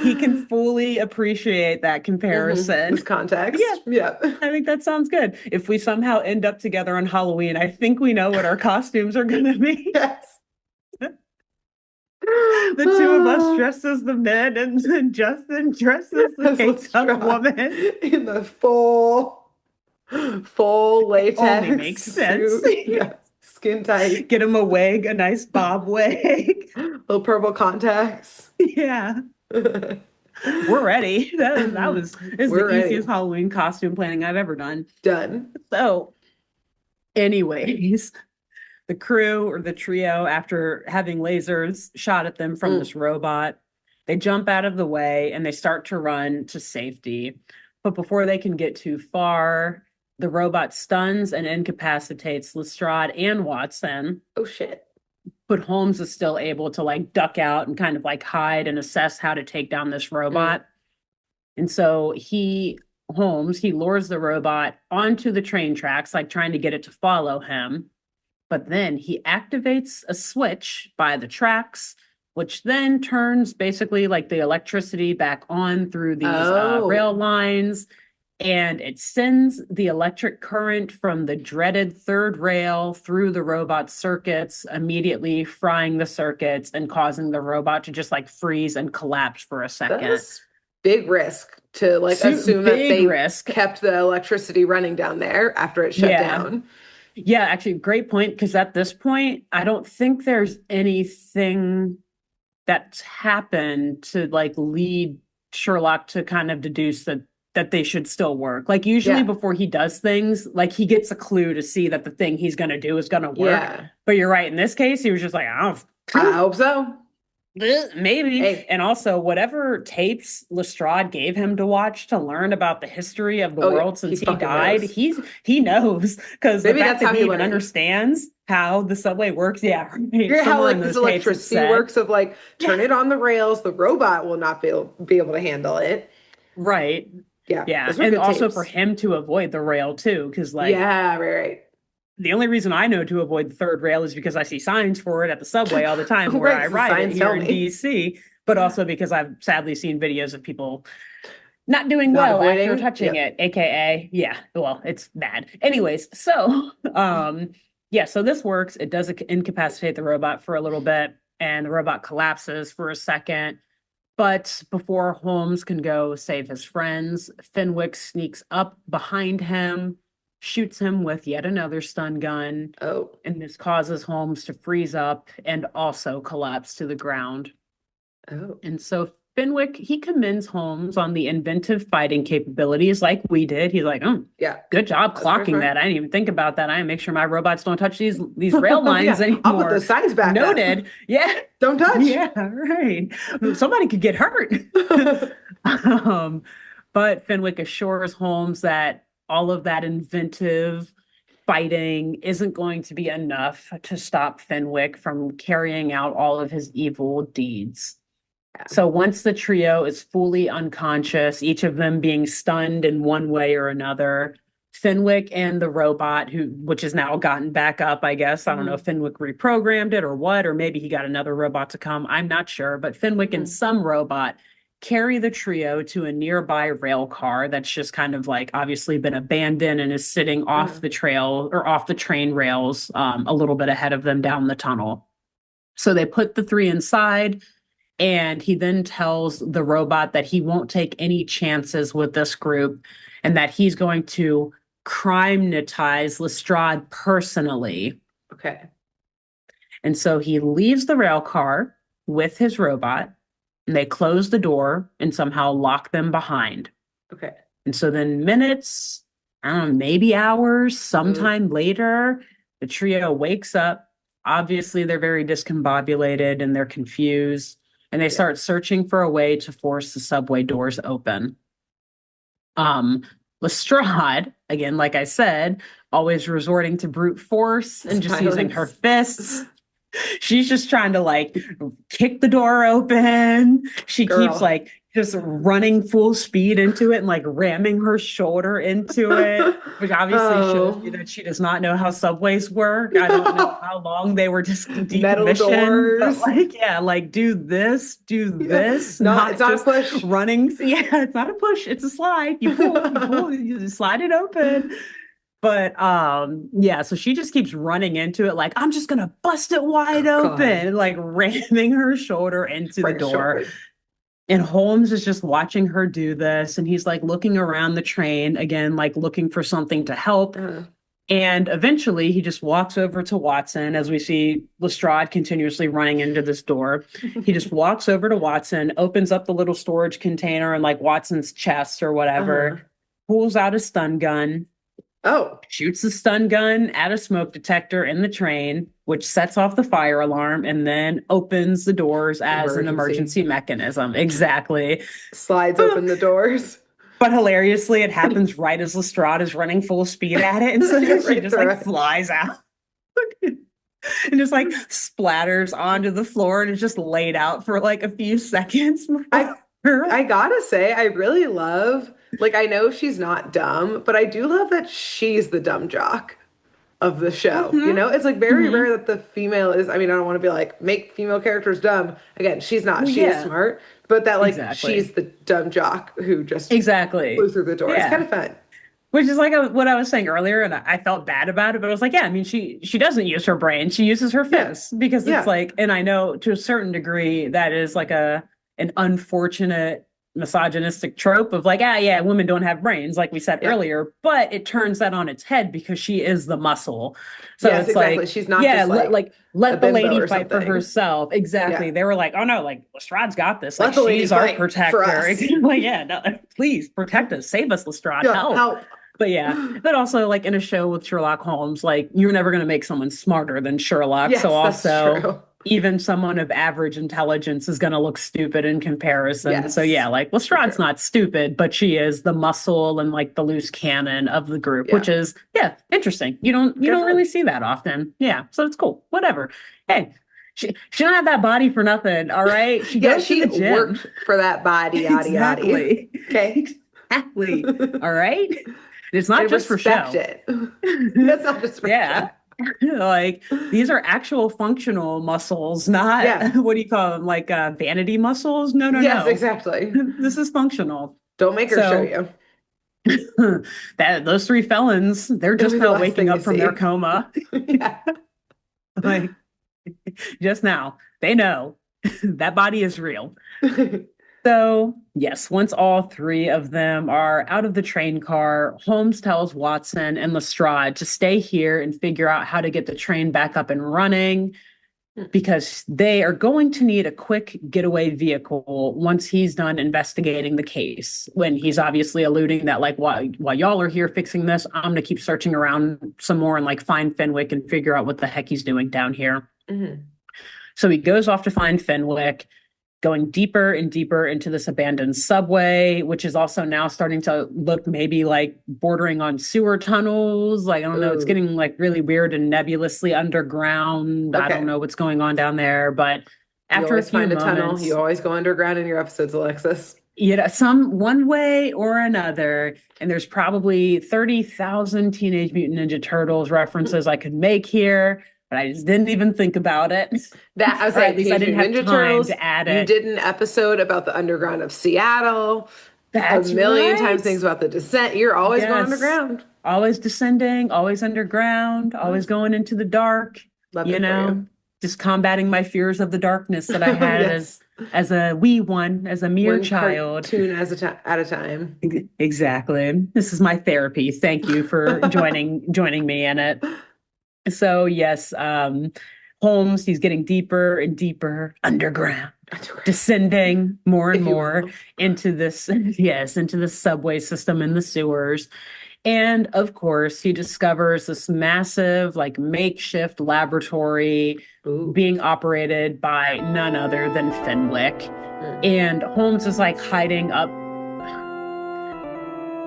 he can fully appreciate that This comparison. Yeah, context. Yep. I think that sounds good. If we somehow end up together on Halloween, I think we know what our costumes are going to be. Yes. The two of us dressed as the men and Justin dressed as the As caked up Lestrade woman. in the full Only latex makes sense. suit. Yes. Skin tight. Get him a wig, a nice bob wig. Little purple contacts. Yeah. We're ready. That was is We're the ready. easiest Halloween costume planning I've ever done. Done. So, anyways, the crew or the trio, after having lasers shot at them from this robot, they jump out of the way and they start to run to safety. But before they can get too far, the robot stuns and incapacitates Lestrade and Watson. Oh shit. But Holmes is still able to like duck out and kind of like hide and assess how to take down this robot. And so Holmes lures the robot onto the train tracks, like trying to get it to follow him. But then he activates a switch by the tracks, which then turns basically like the electricity back on through these rail lines. and it sends the electric current from the dreaded third rail through the robot's circuits, immediately frying the circuits and causing the robot to just like freeze and collapse for a second. That's big risk to like assume that Big they risk. kept the electricity running down there after it shut down. Yeah, actually, great point. Because at this point, I don't think there's anything that's happened to like lead Sherlock to kind of deduce that they should still work. Like usually before he does things, like he gets a clue to see that the thing he's going to do is going to work. Yeah. But you're right. In this case, he was just like, I hope so. Maybe. Hey. And also, whatever tapes Lestrade gave him to watch to learn about the history of the world since he died, he knows. Because the fact that he even understands how the subway works. Yeah. Right. How like this electricity works of like, turn it on the rails, the robot will not be able to handle it. Right. Yeah. Yeah. And also tapes. For him to avoid the rail too. Because like right. The only reason I know to avoid the third rail is because I see signs for it at the subway all the time where I ride it here in DC, but also because I've sadly seen videos of people not doing well after touching it, aka, well, it's bad. Anyways, so, so this works. It does incapacitate the robot for a little bit, and the robot collapses for a second. But before Holmes can go save his friends, Fenwick sneaks up behind him, shoots him with yet another stun gun. Oh. And this causes Holmes to freeze up and also collapse to the ground. Oh. And so Fenwick, he commends Holmes on the inventive fighting capabilities like we did. He's like, good job clocking that. I didn't even think about that. I make sure my robots don't touch these rail lines anymore. I'll put the signs back Noted. Up. Yeah. Don't touch. Yeah, right. Somebody could get hurt. But Fenwick assures Holmes that all of that inventive fighting isn't going to be enough to stop Fenwick from carrying out all of his evil deeds. Yeah. So once the trio is fully unconscious, each of them being stunned in one way or another, Fenwick and the robot, which has now gotten back up, I guess. I don't know if Fenwick reprogrammed it or what, or maybe he got another robot to come. I'm not sure. But Fenwick and some robot carry the trio to a nearby rail car that's just kind of like obviously been abandoned and is sitting off the trail or off the train rails a little bit ahead of them down the tunnel. So they put the three inside, and he then tells the robot that he won't take any chances with this group and that he's going to crime-netize Lestrade personally. Okay. And so he leaves the rail car with his robot, and they close the door and somehow lock them behind. Okay. And so then minutes, I don't know, maybe hours, sometime later, the trio wakes up. Obviously, they're very discombobulated and they're confused. And they start searching for a way to force the subway doors open. Lestrade, again, like I said, always resorting to brute force and just using her fists. She's just trying to like kick the door open. She keeps like just running full speed into it and like ramming her shoulder into it, which obviously shows you that she does not know how subways work. I don't know how long they were just decommissioned. But like do this. It's not a push. Running. Yeah, it's not a push. It's a slide. You pull, you slide it open. But so she just keeps running into it like, I'm just gonna bust it wide open, like ramming her shoulder into the door. And Holmes is just watching her do this, and he's like looking around the train again, like looking for something to help. And eventually he just walks over to Watson as we see Lestrade continuously running into this door. He just walks over to Watson, opens up the little storage container and like Watson's chest or whatever, pulls out a stun gun. Shoots the stun gun at a smoke detector in the train, which sets off the fire alarm and then opens the doors as an emergency mechanism. Exactly. Slides open the doors. But hilariously, it happens right as Lestrade is running full speed at it. And so she just like flies out. And just like splatters onto the floor and is just laid out for like a few seconds. I gotta say, I really love, like, I know she's not dumb, but I do love that she's the dumb jock. of the show. You know, it's like very rare that the female is, I mean, I don't want to be like, make female characters dumb. Again, she's not. Well, She is yeah, smart, but that like exactly. she's the dumb jock who just flew Exactly. through the door. It's kind Yeah. of fun. Which is like what I was saying earlier, and I felt bad about it, but I was like, yeah, I mean, she doesn't use her brain, she uses her Yeah. fists because it's Yeah. like, and I know to a certain degree that is like an unfortunate misogynistic trope of like, yeah, women don't have brains, like we said Yeah. earlier, but it turns that on its head because she is the muscle. So Yes, it's exactly. like, She's not yeah, just like a let the bimbo lady or fight for something. herself. Exactly. Yeah. They were like, oh no, like Lestrade's got this. Let Like the lady she's our fight for protector. us. Like, yeah, no, please protect us, save us, Lestrade, Yeah, help. help. But yeah, but also like in a show with Sherlock Holmes, like you're never going to make someone smarter than Sherlock. So Yes, that's also true. even someone of average intelligence is going to look stupid in comparison. So yeah, Yes, like for Lestrade's sure. not stupid, but she is the muscle and like the loose cannon of the group, which Yeah. is yeah, interesting. You don't Good. really see that often. Yeah, so it's cool. Whatever. Hey, she don't have that body for nothing. All right, she Yeah, goes to she the gym. worked for that body, yada yada. Exactly. Okay. Exactly. All right. It's not And just for respect show. it. That's not just for Yeah. show. Like these are actual functional muscles, not Yeah. what do you call them? Like vanity muscles? No, no, Yes, no. exactly. This is functional. Don't make her show So you. that those three felons, they're It'll just be the now last waking thing you up from their see. coma. Yeah. Like just now. They know that body is real. So, yes, once all three of them are out of the train car, Holmes tells Watson and Lestrade to stay here and figure out how to get the train back up and running because they are going to need a quick getaway vehicle once he's done investigating the case. When he's obviously alluding that, like, while y'all are here fixing this, I'm going to keep searching around some more and like find Fenwick and figure out what the heck he's doing down here. Mhm. So he goes off to find Fenwick, going deeper and deeper into this abandoned subway, which is also now starting to look maybe like bordering on sewer tunnels. Like, I don't know, it's Ooh. getting like really weird and nebulously underground. I don't Okay. know what's going on down there, but You after a always few find a tunnel. You moments, always go underground in your episodes, Alexis. you know, some one way or another, and there's probably 30,000 Teenage Mutant Ninja Turtles references I could make here, but I just didn't even think about it. That I was Or at like, least I Teenage didn't have Mutant Ninja time Turtles. to add You it. did an episode about the underground of Seattle. A That's million right. times things about the descent. You're always going Yes. underground. Always descending, always underground, always going into the dark, Love you it for know, you. just combating my fears of the darkness that I had Yes. as a wee one, as a mere One child. cartoon at a time. Exactly. This is my therapy. Thank you for joining me in it. So yes, Holmes, he's getting deeper and deeper underground, descending more and If you more will. into this, yes, into the subway system in the sewers. And of course, he discovers this massive, like, makeshift laboratory Ooh. being operated by none other than Fenwick. And Holmes is like hiding up.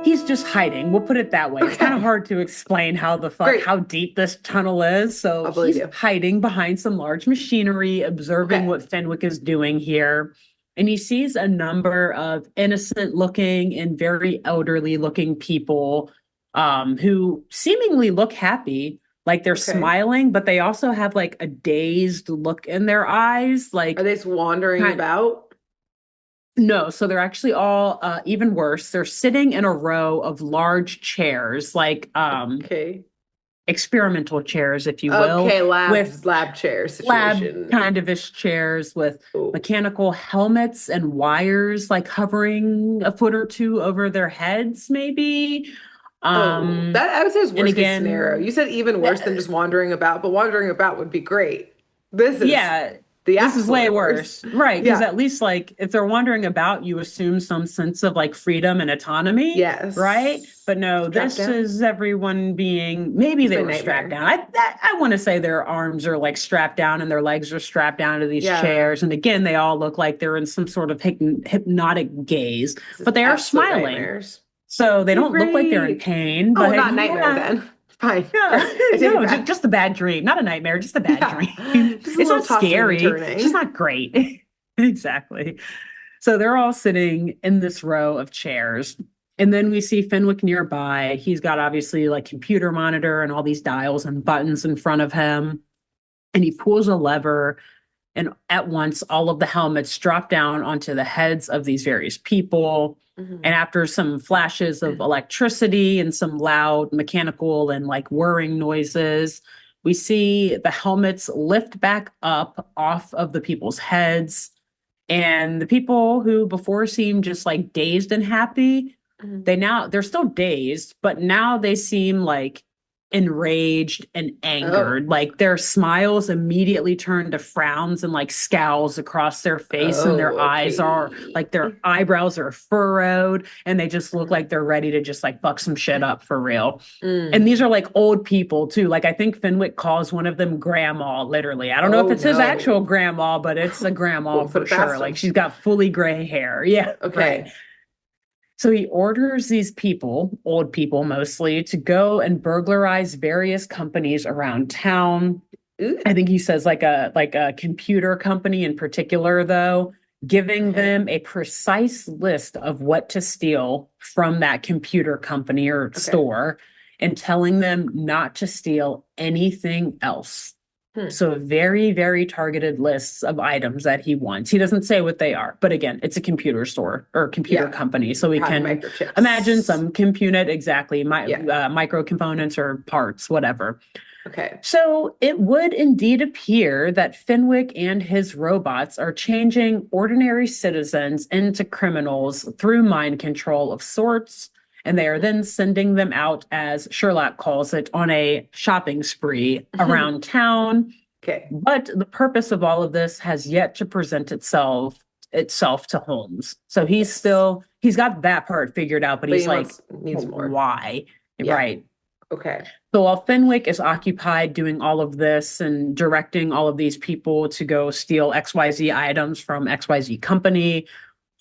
He's just hiding. We'll put it that way. It's kind of hard to explain how Great. how deep this tunnel is. So I'll believe he's you. hiding behind some large machinery, observing Okay. what Fenwick is doing here. And he sees a number of innocent looking and very elderly looking people who seemingly look happy, like they're Okay. smiling, but they also have like a dazed look in their eyes. Like, Are they just wandering about? no, so they're actually all even worse. They're sitting in a row of large chairs, like Okay. experimental chairs, if you will, Okay, with lab chair lab situation. kind of ish chairs with Ooh. mechanical helmets and wires like hovering a foot or two over their heads, maybe. That I would say is And worst case scenario. again, You said even worse than just wandering about, but wandering about would be great. This is yeah, the this is way absolute worse. worst. Right. Because Yeah. at least, like, if they're wandering about, you assume some sense of like freedom and autonomy. Yes. Right. But no, Strapped this down. is everyone being, maybe It's they my were strapped nightmare. down. I want to say their arms are like strapped down and their legs are strapped down to these Yeah. chairs. And again, they all look like they're in some sort of hypnotic gaze, This is but they are absolute smiling. nightmares. So they You're don't look like they're in great. pain. Oh, But not nightmare yeah, then. Fine. no, Great. I take it no, back. just a bad dream, not a nightmare, just a bad Yeah. dream. Just a It's little not tossing and scary. turning. It's just not great. Exactly. So they're all sitting in this row of chairs, And then we see Fenwick nearby. He's got obviously like computer monitor and all these dials and buttons in front of him. And he pulls a lever, and at once all of the helmets drop down onto the heads of these various people. And after some flashes of electricity and some loud mechanical and like whirring noises, we see the helmets lift back up off of the people's heads. And the people who before seemed just like dazed and happy, they're still dazed, but now they seem like enraged and angered. Like their smiles immediately turn to frowns and like scowls across their face, and their eyes are like their eyebrows are furrowed, and they just look like they're ready to just like fuck some shit up for real. And these are like old people too. Like I think Fenwick calls one of them grandma, literally. I don't know if it's his actual grandma, but it's a grandma for sure. Like she's got fully gray hair. Yeah. Okay. Right. So he orders these people, old people mostly, to go and burglarize various companies around town. I think he says like a computer company in particular, though, giving them a precise list of what to steal from that computer company or store, and telling them not to steal anything else. So very, very targeted lists of items that he wants. He doesn't say what they are, but again, it's a computer store or computer company. So we can imagine some computer, exactly, micro components or parts, whatever. Okay. So it would indeed appear that Fenwick and his robots are changing ordinary citizens into criminals through mind control of sorts. And they are then sending them out, as Sherlock calls it, on a shopping spree around town. Okay. But the purpose of all of this has yet to present itself to Holmes. So he's got that part figured out, but he's like, needs more. Why? Yeah. Right. Okay. So while Fenwick is occupied doing all of this and directing all of these people to go steal XYZ items from XYZ company,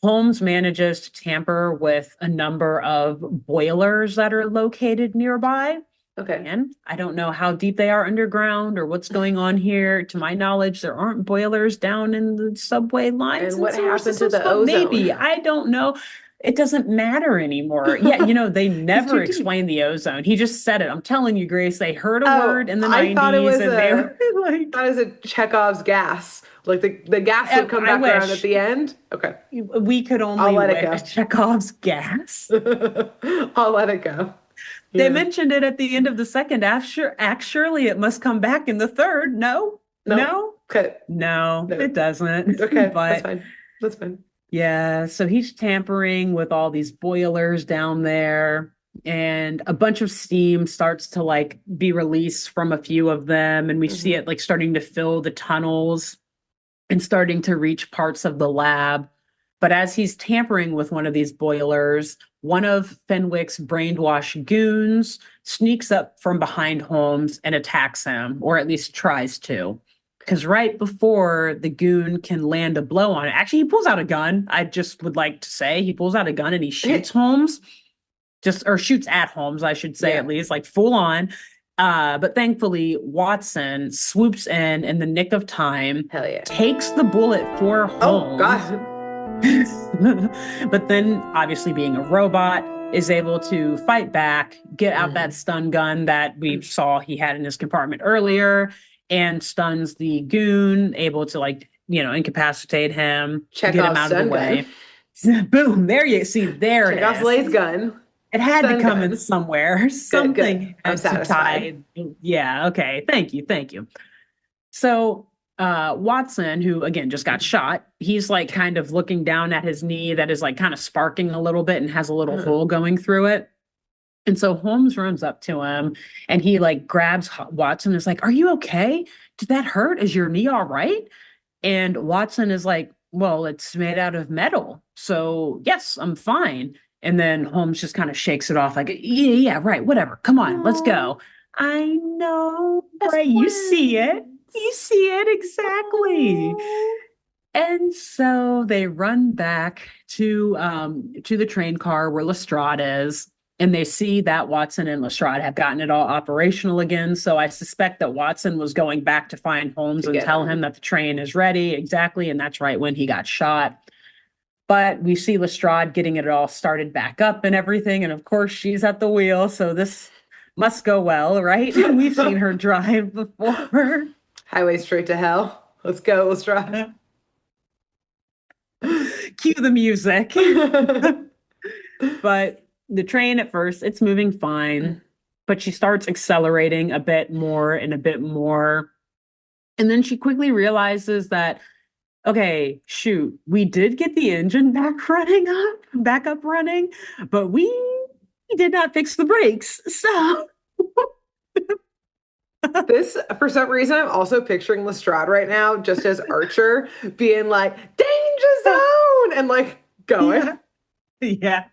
Holmes manages to tamper with a number of boilers that are located nearby. Okay. And I don't know how deep they are underground or what's going on here. To my knowledge, there aren't boilers down in the subway lines. And what happened to the ozone? Maybe. I don't know. It doesn't matter anymore. Yeah, they never explained the ozone. He just said it. I'm telling you, Grace, they heard a word in the 90s. They were like, I thought it was a Chekhov's gas. Like the gas would come back around at the end. Okay. We could only let it go. Chekhov's gas. I'll let it go. They mentioned it at the end of the second act. Surely it must come back in the third. No? Okay. No, it doesn't. Okay, but that's fine. Yeah, so he's tampering with all these boilers down there, and a bunch of steam starts to like be released from a few of them, and we see it like starting to fill the tunnels and starting to reach parts of the lab. But as he's tampering with one of these boilers, one of Fenwick's brainwashed goons sneaks up from behind Holmes and attacks him, or at least tries to. Because right before the goon can land a blow on it, actually, he pulls out a gun. I just would like to say he pulls out a gun and he shoots Holmes, or shoots at Holmes, I should say, at least, like full on. But thankfully, Watson swoops in the nick of time, takes the bullet for Holmes. Oh, God. But then, obviously, being a robot, is able to fight back, get out that stun gun that we saw he had in his compartment earlier, and stuns the goon, able to incapacitate him, get him out of the way. Boom! There you see. There it is. Lays gun. It had to come in somewhere. Something good. I'm satisfied. Yeah. Okay. Thank you. So Watson, who again just got shot, he's like kind of looking down at his knee that is like kind of sparking a little bit and has a little hole going through it. And so Holmes runs up to him and he like grabs Watson and is like, "Are you okay? Did that hurt? Is your knee all right?" And Watson is like, "Well, it's made out of metal. So yes, I'm fine." And then Holmes just kind of shakes it off like, yeah, right, whatever. Come on, let's go. I know, right? You see it. You see it exactly. And so they run back to the train car where Lestrade is, and they see that Watson and Lestrade have gotten it all operational again. So I suspect that Watson was going back to find Holmes and tell him that the train is ready. Exactly. And that's right when he got shot. But we see Lestrade getting it all started back up and everything. And of course, she's at the wheel. So this must go well, right? We've seen her drive before. Highway straight to hell. Let's go, Lestrade. Cue the music. But the train at first, it's moving fine, but she starts accelerating a bit more and a bit more. And then she quickly realizes that, okay, shoot, we did get the engine back up running, but we did not fix the brakes. So this, for some reason, I'm also picturing Lestrade right now, just as Archer, being like, danger zone, and like going. Yeah.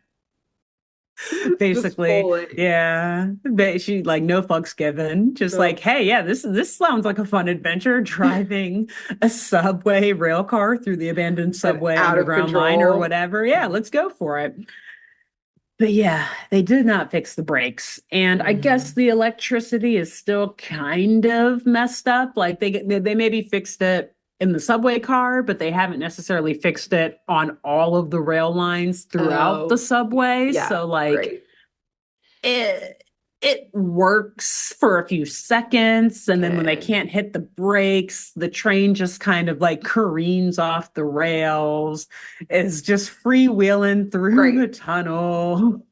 Basically, yeah. She like no fucks given. Just like, hey, yeah, this sounds like a fun adventure. Driving a subway rail car through the abandoned subway underground line or whatever. Yeah, let's go for it. But yeah, they did not fix the brakes. And I guess the electricity is still kind of messed up. Like they maybe fixed it in the subway car, but they haven't necessarily fixed it on all of the rail lines throughout the subway. Yeah, so like it works for a few seconds, and then when they can't hit the brakes, the train just kind of like careens off the rails, is just freewheeling through the tunnel.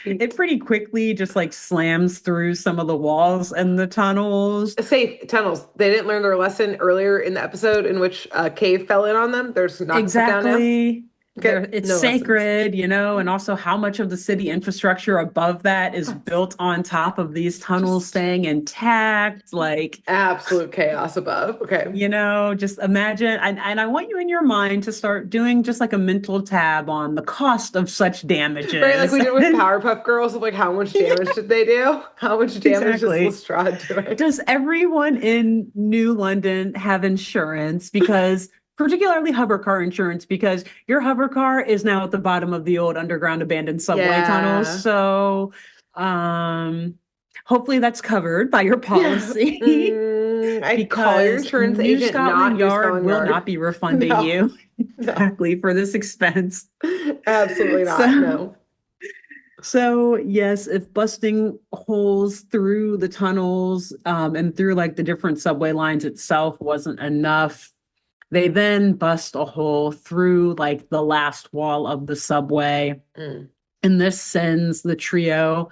It pretty quickly just like slams through some of the walls and the tunnels. Safe tunnels. They didn't learn their lesson earlier in the episode in which a cave fell in on them. There's not exactly. It's sacred, you know, and also how much of the city infrastructure above that is built on top of these tunnels staying intact, like absolute chaos above. Okay. You know, just imagine, and I want you in your mind to start doing just like a mental tab on the cost of such damages. Right, like we did with Powerpuff Girls, of like how much damage did they do? How much damage is Lestrade doing? Does everyone in New London have insurance? Because particularly hover car insurance, because your hover car is now at the bottom of the old underground abandoned subway tunnels. So hopefully that's covered by your policy. I call your insurance agent, Scotland Yard will not be refunding you exactly for this expense. Absolutely not. No. So yes, if busting holes through the tunnels and through like the different subway lines itself wasn't enough, they then bust a hole through like the last wall of the subway. And this sends the trio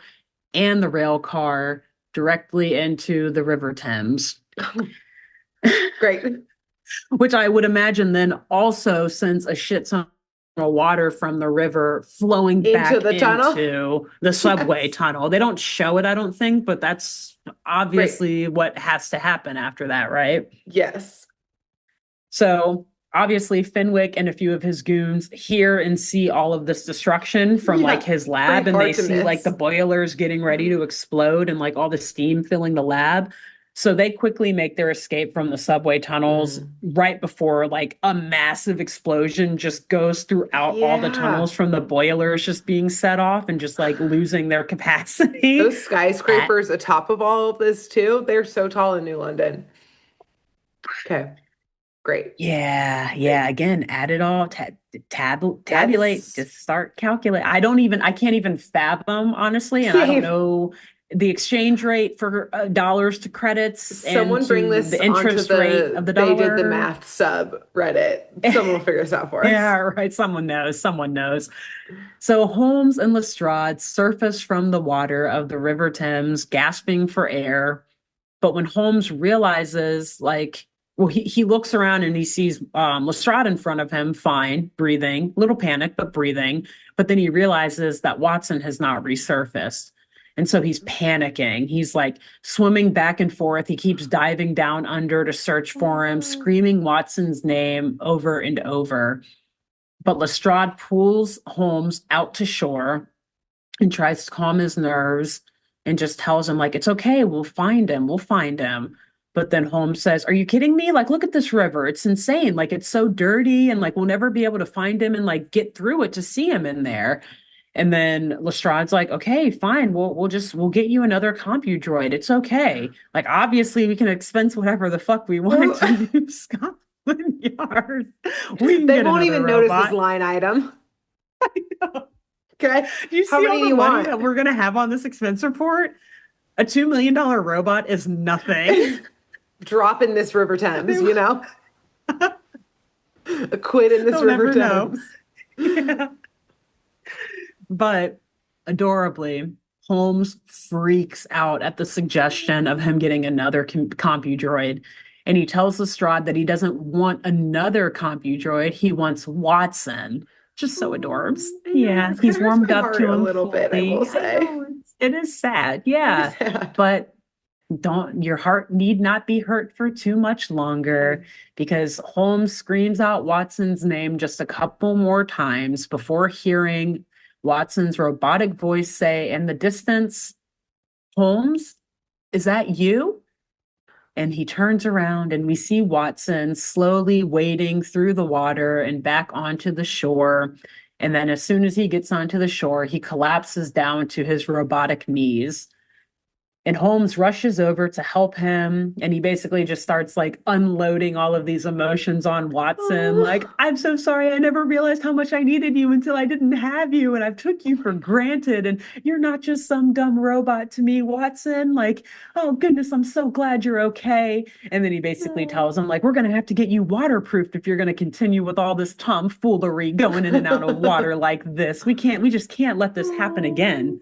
and the rail car directly into the River Thames. Great. Which I would imagine then also sends a shit ton of water from the river flowing back into the subway tunnel. They don't show it, I don't think, but that's obviously what has to happen after that, right? Yes. So obviously Fenwick and a few of his goons hear and see all of this destruction from like his lab, and they see like the boilers getting ready to explode and like all the steam filling the lab. So they quickly make their escape from the subway tunnels right before like a massive explosion just goes throughout all the tunnels from the boilers just being set off and just like losing their capacity. Those skyscrapers atop of all of this too, they're so tall in New London. Okay. Great. Yeah. Again, add it all, tabulate, just start calculate. I can't even fathom, honestly. And I don't know the exchange rate for dollars to credits. Someone and bring this the interest rate of the dollar. They did the math sub Reddit. Someone will figure this out for us. Yeah, right. Someone knows. So Holmes and Lestrade surface from the water of the River Thames, gasping for air. But when Holmes realizes, like, well, he looks around and he sees Lestrade in front of him, fine, breathing, little panic, but breathing. But then he realizes that Watson has not resurfaced. And so he's panicking. He's like swimming back and forth. He keeps diving down under to search for him, screaming Watson's name over and over. But Lestrade pulls Holmes out to shore and tries to calm his nerves and just tells him, like, it's okay, we'll find him. But then Holmes says, are you kidding me? Like, look at this river. It's insane. Like, it's so dirty, and like, we'll never be able to find him and like get through it to see him in there. And then Lestrade's like, okay, fine. We'll get you another CompuDroid. It's okay. Like, obviously we can expense whatever the fuck we want to Scotland yard. We can They get won't another even notice this robot. line item. Okay. Do you How see many all do the you money want? that we're going to have on this expense report? A $2 million robot is nothing. Drop in this River Thames, They- A quid in this They'll River never know. Thames. Yeah. But adorably, Holmes freaks out at the suggestion of him getting another compudroid. And he tells Lestrade that he doesn't want another compudroid. He wants Watson. Just so adorbs. Yeah, It he's hurts warmed my up heart to a him little bit, I will fully. say. I know, it is sad. Very Yeah. sad. But don't your heart need not be hurt for too much longer, because Holmes screams out Watson's name just a couple more times before hearing Watson's robotic voice say in the distance, "Holmes, is that you?" And he turns around and we see Watson slowly wading through the water and back onto the shore. And then as soon as he gets onto the shore, he collapses down to his robotic knees. And Holmes rushes over to help him. And he basically just starts like unloading all of these emotions on Watson. Like, I'm so sorry. I never realized how much I needed you until I didn't have you. And I've took you for granted. And you're not just some dumb robot to me, Watson. Like, oh goodness, I'm so glad you're okay. And then he basically tells him, like, we're going to have to get you waterproofed if you're going to continue with all this tomfoolery going in and out of water like this. We just can't let this happen again.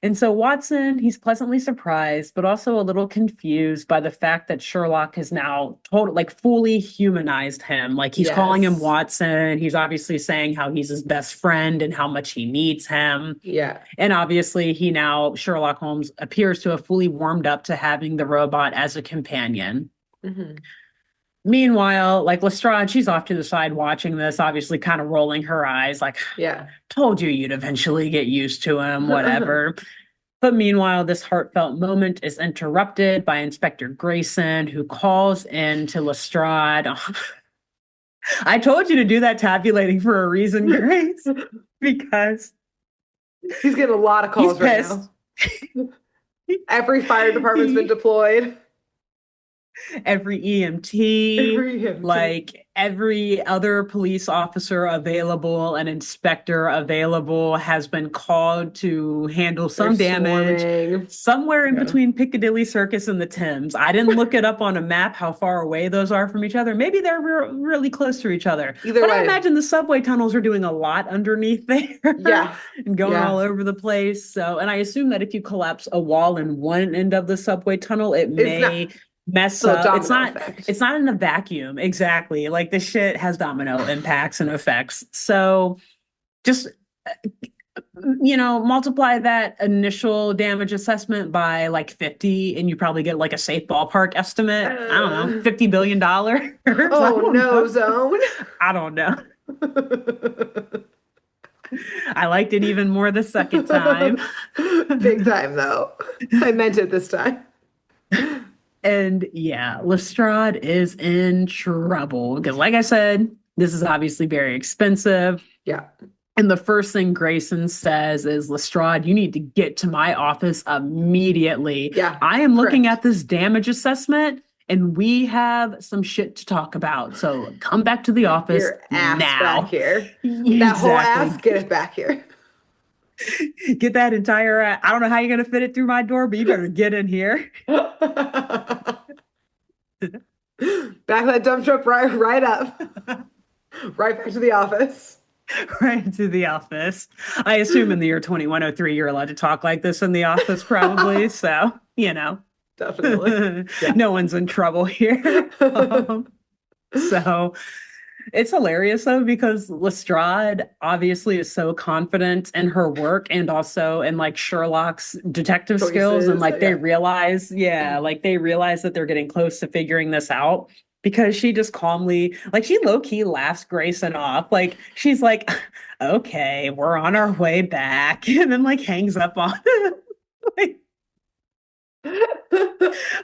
And so Watson, he's pleasantly surprised, but also a little confused by the fact that Sherlock has now like fully humanized him. Like he's calling him Watson. He's obviously saying how he's his best friend and how much he needs him. Yeah. And obviously Sherlock Holmes appears to have fully warmed up to having the robot as a companion. Mm-hmm. Meanwhile, like Lestrade, she's off to the side watching this, obviously kind of rolling her eyes, like, yeah, told you you'd eventually get used to him, whatever. But meanwhile, this heartfelt moment is interrupted by Inspector Grayson, who calls in to Lestrade. I told you to do that tabulating for a reason, Grace, because he's getting a lot of calls right now. Every fire department's been deployed. Every EMT, like every other police officer available, an inspector available has been called to handle some damage somewhere in between Piccadilly Circus and the Thames. I didn't look it up on a map how far away those are from each other. Maybe they're really close to each other. But I imagine the subway tunnels are doing a lot underneath there. Yeah. And going all over the place. So, and I assume that if you collapse a wall in one end of the subway tunnel, it may mess up. It's not in a vacuum. Exactly. Like this shit has domino impacts and effects. So just, multiply that initial damage assessment by like 50 and you probably get like a safe ballpark estimate. I don't know, $50 billion. Oh no, Zone. I don't know. I liked it even more the second time. Big time though. I meant it this time. And yeah, Lestrade is in trouble because, like I said, this is obviously very expensive. Yeah. And the first thing Grayson says is, Lestrade, you need to get to my office immediately. Yeah. I am looking at this damage assessment and we have some shit to talk about. So come back to the office Your ass now. back here. That whole ass, get it back here. Get that entire, I don't know how you're going to fit it through my door, but you better get in here. Back that dump truck right up. Right back to the office. Right to the office. I assume in the year 2103, you're allowed to talk like this in the office, probably. So, Definitely. Yeah. No one's in trouble here. So it's hilarious though, because Lestrade obviously is so confident in her work and also in like Sherlock's detective skills. And like they realize that they're getting close to figuring this out, because she just calmly, like she low-key laughs Grayson off. Like she's like, okay, we're on our way back. And then like hangs up on him.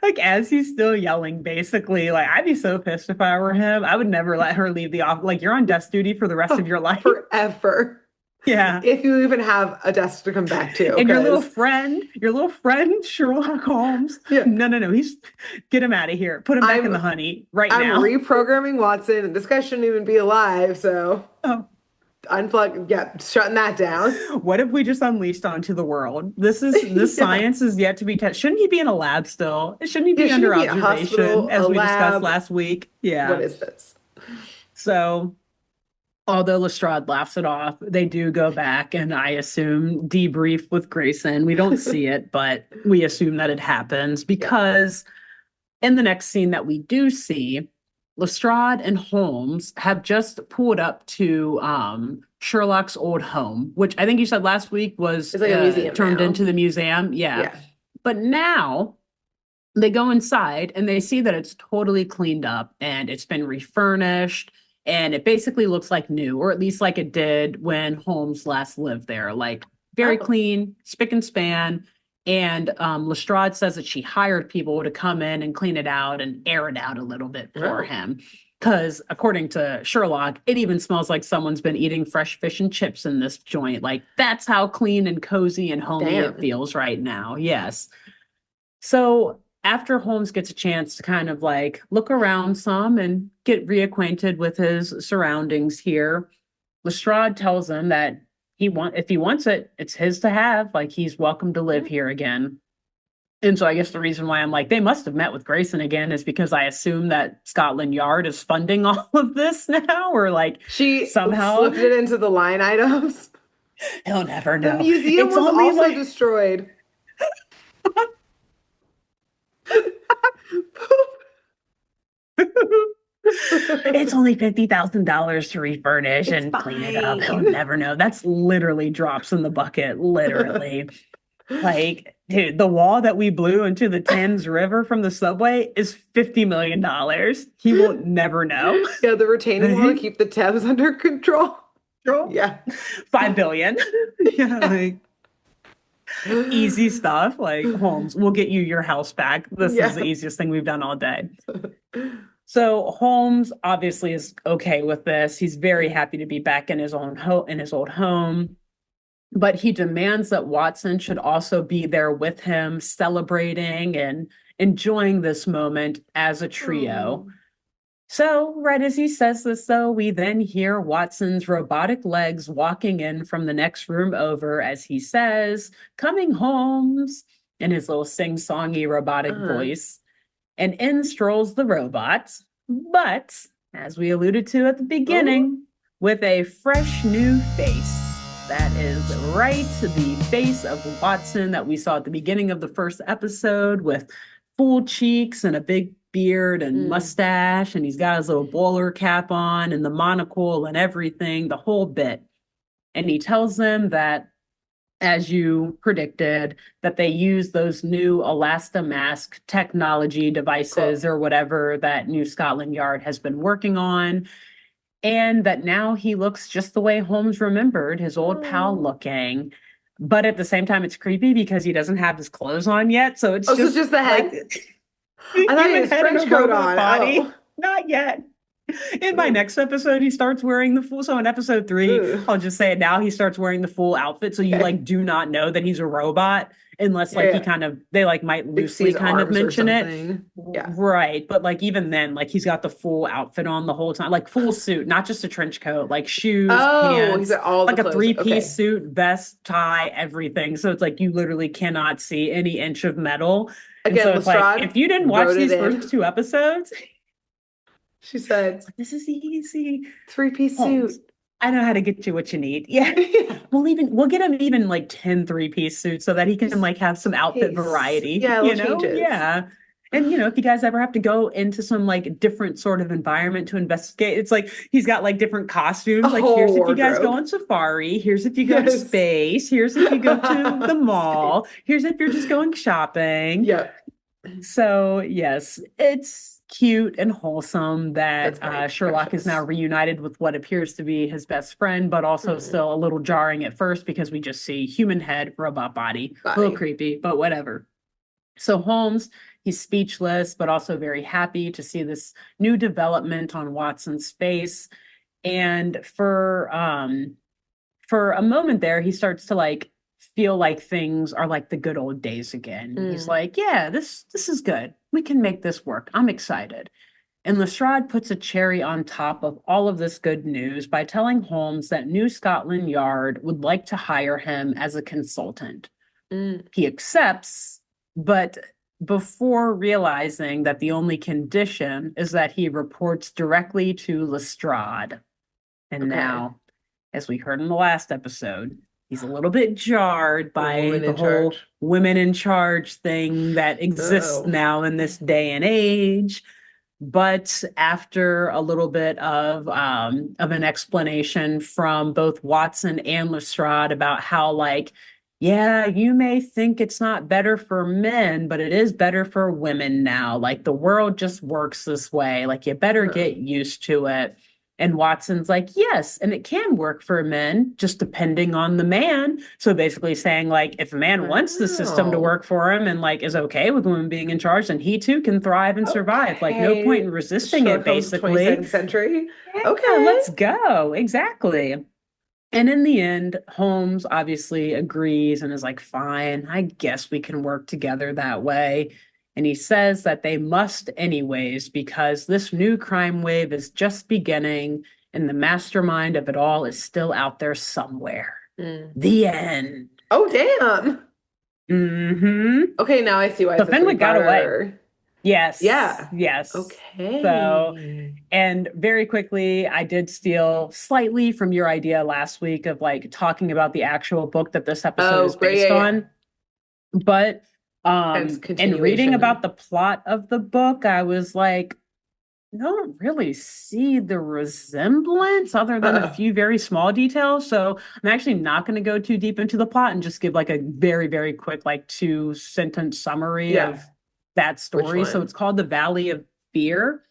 Like as he's still yelling, basically. Like I'd be so pissed if I were him. I would never let her leave the office. Like you're on desk duty for the rest of your life. Forever. Yeah. If you even have a desk to come back to. And your little friend, Sherlock Holmes. Yeah. No. Get him out of here. Put him back in the honey now. I'm reprogramming Watson, and this guy shouldn't even be alive, so unplug, shutting that down. What if we just unleashed onto the world? This science is yet to be tested. Shouldn't he be in a lab still? Shouldn't he be under observation, as we discussed last week? Yeah. What is this? So, although Lestrade laughs it off, they do go back and I assume debrief with Grayson. We don't see it, but we assume that it happens because in the next scene that we do see, Lestrade and Holmes have just pulled up to Sherlock's old home, which I think you said last week was like a museum turned now. into the museum. Yeah. But now they go inside and they see that it's totally cleaned up and it's been refurnished and it basically looks like new, or at least like it did when Holmes last lived there. Like very clean, spick and span. And Lestrade says that she hired people to come in and clean it out and air it out a little bit for him. Because according to Sherlock, it even smells like someone's been eating fresh fish and chips in this joint. Like that's how clean and cozy and homey it feels right now. Yes. So after Holmes gets a chance to kind of like look around some and get reacquainted with his surroundings here, Lestrade tells him that if he wants it, it's his to have. Like he's welcome to live here again. And so I guess the reason why I'm like, they must have met with Grayson again is because I assume that Scotland Yard is funding all of this now, or like she somehow slipped it into the line items. He'll never know. The museum was also destroyed. It's only $50,000 to refurnish and clean it up. He'll never know. That's literally drops in the bucket, literally. Like, dude, the wall that we blew into the Thames River from the subway is $50 million. He will never know. Yeah, the retaining wall to keep the Thames under control. Yeah. $5 billion. Yeah, like easy stuff. Like, Holmes, we'll get you your house back. This is the easiest thing we've done all day. So Holmes obviously is okay with this. He's very happy to be back in his old home. But he demands that Watson should also be there with him, celebrating and enjoying this moment as a trio. So right as he says this, though, we then hear Watson's robotic legs walking in from the next room over as he says, "Coming, Holmes," in his little sing-songy robotic voice. And in strolls the robot, but as we alluded to at the beginning, with a fresh new face. That is right, the face of Watson that we saw at the beginning of the first episode, with full cheeks and a big beard and mustache, and he's got his little bowler cap on and the monocle and everything, the whole bit. And he tells them that, as you predicted, that they use those new Elastomeric technology devices or whatever that New Scotland Yard has been working on. And that now he looks just the way Holmes remembered his old pal looking. But at the same time, it's creepy because he doesn't have his clothes on yet. So it's just the head. I thought he had his trench coat on. Body. Not yet. In my next episode, he starts wearing the full. So in episode 3, I'll just say it now. He starts wearing the full outfit. So you like do not know that he's a robot unless like he kind of, they like might loosely kind of mention it. Yeah. Right. But like even then, like he's got the full outfit on the whole time, like full suit, not just a trench coat, like shoes, pants, he's got all like the a 3-piece suit, vest, tie, everything. So it's like you literally cannot see any inch of metal. Again, so it's like if you didn't watch these first 2 episodes, she said, "This is easy. 3-piece suit. I know how to get you what you need." Yeah. We'll get him even like 10 3-piece suits so that he can like have some outfit variety. Yeah, changes. Yeah. And if you guys ever have to go into some like different sort of environment to investigate, it's like he's got like different costumes. Like here's if you guys go on safari, here's if you go to space, here's if you go to the mall, here's if you're just going shopping. Yeah. So yes, it's cute and wholesome that Sherlock is now reunited with what appears to be his best friend, but also still a little jarring at first because we just see human head, robot body. A little creepy, but whatever. So Holmes, he's speechless, but also very happy to see this new development on Watson's face. And for for a moment there, he starts to like feel like things are like the good old days again. He's like, yeah, this is good. We can make this work. I'm excited. And Lestrade puts a cherry on top of all of this good news by telling Holmes that New Scotland Yard would like to hire him as a consultant. He accepts, but before realizing that the only condition is that he reports directly to Lestrade. And now, as we heard in the last episode, he's a little bit jarred by the whole women in charge thing that exists now in this day and age. But after a little bit of an explanation from both Watson and Lestrade about how, like, yeah, you may think it's not better for men, but it is better for women now. Like, the world just works this way. Like, you better get used to it. And Watson's like, yes, and it can work for men, just depending on the man. So basically saying, like, if a man wants the system to work for him and like is okay with women being in charge, then he too can thrive and survive. Like, no point in resisting it, basically. 22nd century. Yeah, let's go. Exactly. And in the end, Holmes obviously agrees and is like, fine, I guess we can work together that way. And he says that they must anyways, because this new crime wave is just beginning and the mastermind of it all is still out there somewhere. The end. Oh, damn. Okay, now I see why. So Fenwick got away. Yes. Yeah. Yes. Okay. So, and very quickly, I did steal slightly from your idea last week of like talking about the actual book that this episode is based on. But and reading about the plot of the book, I was like, I don't really see the resemblance other than a few very small details. So I'm actually not going to go too deep into the plot and just give like a very, very quick, like 2-sentence summary of that story. So it's called The Valley of Fear,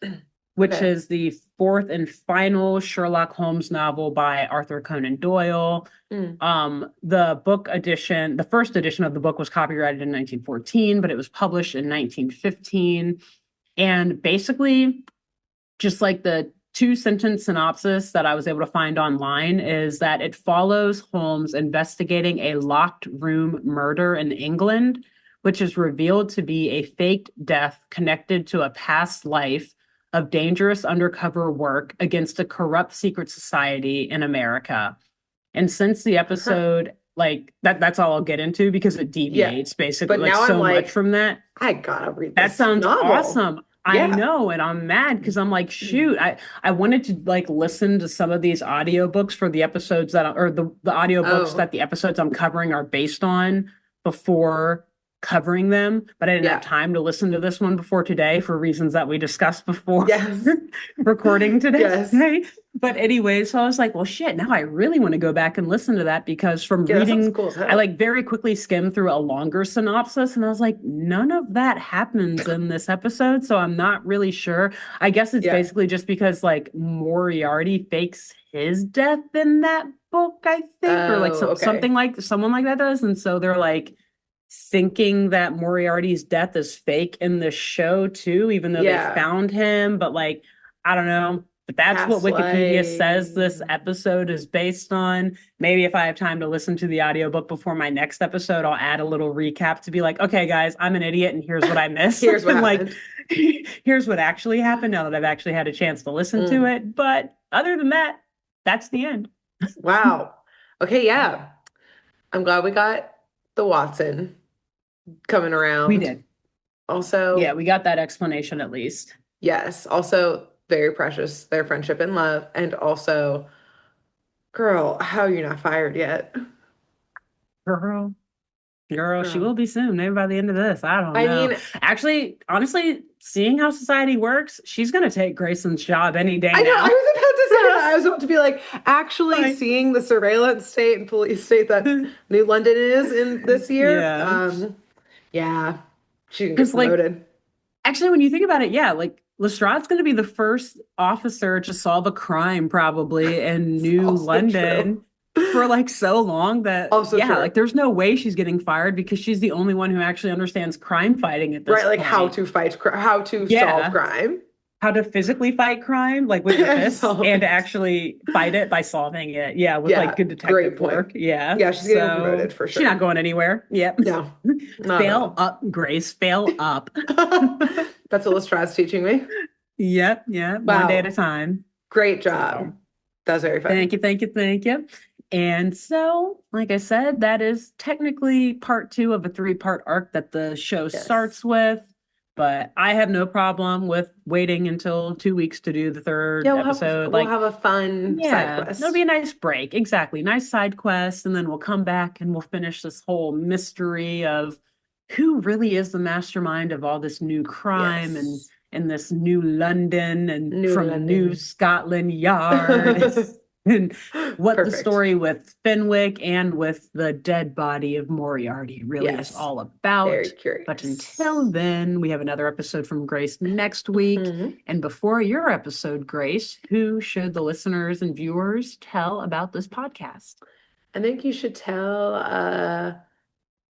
which is the fourth and final Sherlock Holmes novel by Arthur Conan Doyle. The book edition, the first edition of the book was copyrighted in 1914, but it was published in 1915. And basically, just like the 2-sentence synopsis that I was able to find online is that it follows Holmes investigating a locked room murder in England, which is revealed to be a faked death connected to a past life of dangerous undercover work against a corrupt secret society in America. And since the episode, like that's all I'll get into because it deviates basically like so much from that. I gotta read this. That sounds novel. Awesome. I know, and I'm mad because I'm like, shoot, I wanted to like listen to some of these audiobooks for the episodes that or the audiobooks that the episodes I'm covering are based on before covering them, but I didn't have time to listen to this one before today for reasons that we discussed before recording today. But anyway, so I was like, well, shit, now I really want to go back and listen to that because from reading, I like very quickly skimmed through a longer synopsis and I was like, none of that happens in this episode. So I'm not really sure. I guess it's basically just because like Moriarty fakes his death in that book, I think, or like something like someone like that does. And so they're like, thinking that Moriarty's death is fake in the show too, even though they found him. But like, I don't know. But that's what Wikipedia says this episode is based on. Maybe if I have time to listen to the audiobook before my next episode, I'll add a little recap to be like, okay, guys, I'm an idiot and here's what I missed. Here's what happened. Here's what actually happened now that I've actually had a chance to listen to it. But other than that, that's the end. Wow. Okay, yeah. I'm glad we got the Watson coming around. We did. Also, we got that explanation at least. Yes. Also, very precious, their friendship and love. And also, girl, how are you not fired yet? Girl, she will be soon. Maybe by the end of this. I don't know. I mean, actually, honestly, seeing how society works, she's going to take Grayson's job any day now. I know. I was about to say that. I was about to be like, actually seeing the surveillance state and police state that New London is in this year. She can get promoted. Like, actually, when you think about it, like Lestrade's going to be the first officer to solve a crime probably in New London. For like so long that like there's no way she's getting fired because she's the only one who actually understands crime fighting at this point. Like how to fight, how to solve crime. how to physically fight crime, like with your fists, and to actually fight it by solving it. Yeah, with like good detective work. Yeah. Yeah, she's getting promoted for sure. She's not going anywhere. Yep. No. Fail up, Grace. Fail up. That's what Lestrade's teaching me. Yep. Yeah. Wow. One day at a time. Great job. So, that was very fun. Thank you. And so, like I said, that is technically part 2 of a 3-part arc that the show starts with. But I have no problem with waiting until 2 weeks to do the 3rd episode. We'll have a fun side quest. It'll be a nice break. Exactly. Nice side quest. And then we'll come back and we'll finish this whole mystery of who really is the mastermind of all this new crime and this new London and New Scotland Yard. And what the story with Fenwick and with the dead body of Moriarty really is all about. Very curious. But until then, we have another episode from Grace next week. And before your episode, Grace, who should the listeners and viewers tell about this podcast? I think you should tell, and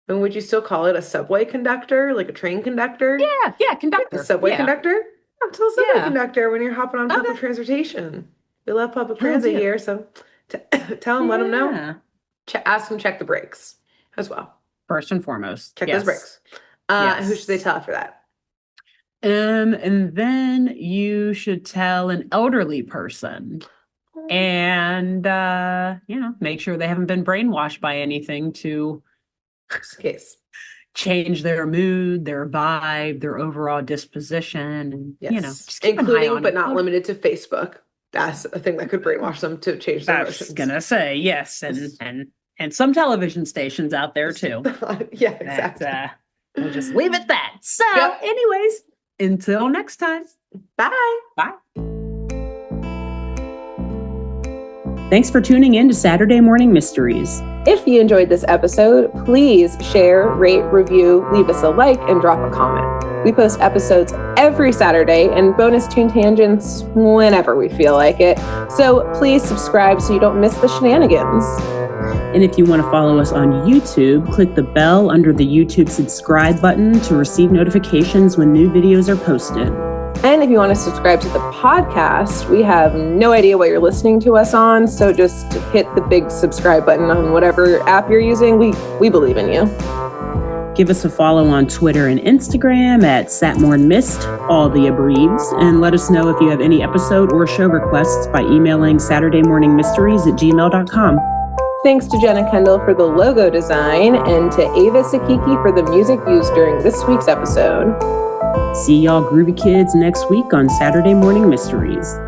would you still call it a subway conductor, like a train conductor? Yeah, conductor. A subway conductor? Yeah, tell a subway conductor when you're hopping on public transportation. We love public transit here, so tell them, let them know. Ask them, check the brakes as well. First and foremost. Check those brakes. Who should they tell after that? And then you should tell an elderly person. And, make sure they haven't been brainwashed by anything to change their mood, their vibe, their overall disposition. And, just keep including but not limited to Facebook. That's a thing that could brainwash them to change their emotions. I was gonna say yes, and some television stations out there too. Yeah, exactly. We'll just leave it at that. So, anyways, until next time. Bye. Bye. Thanks for tuning in to Saturday Morning Mysteries. If you enjoyed this episode, please share, rate, review, leave us a like, and drop a comment. We post episodes every Saturday and bonus tune tangents whenever we feel like it. So please subscribe so you don't miss the shenanigans. And if you want to follow us on YouTube, click the bell under the YouTube subscribe button to receive notifications when new videos are posted. And if you want to subscribe to the podcast, we have no idea what you're listening to us on, so just hit the big subscribe button on whatever app you're using. We believe in you. Give us a follow on Twitter and Instagram at SatmornMist, all the abreves, and let us know if you have any episode or show requests by emailing SaturdayMorningMysteries@gmail.com. Thanks to Jenna Kendall for the logo design and to Ava Sakiki for the music used during this week's episode. See y'all groovy kids next week on Saturday Morning Mysteries.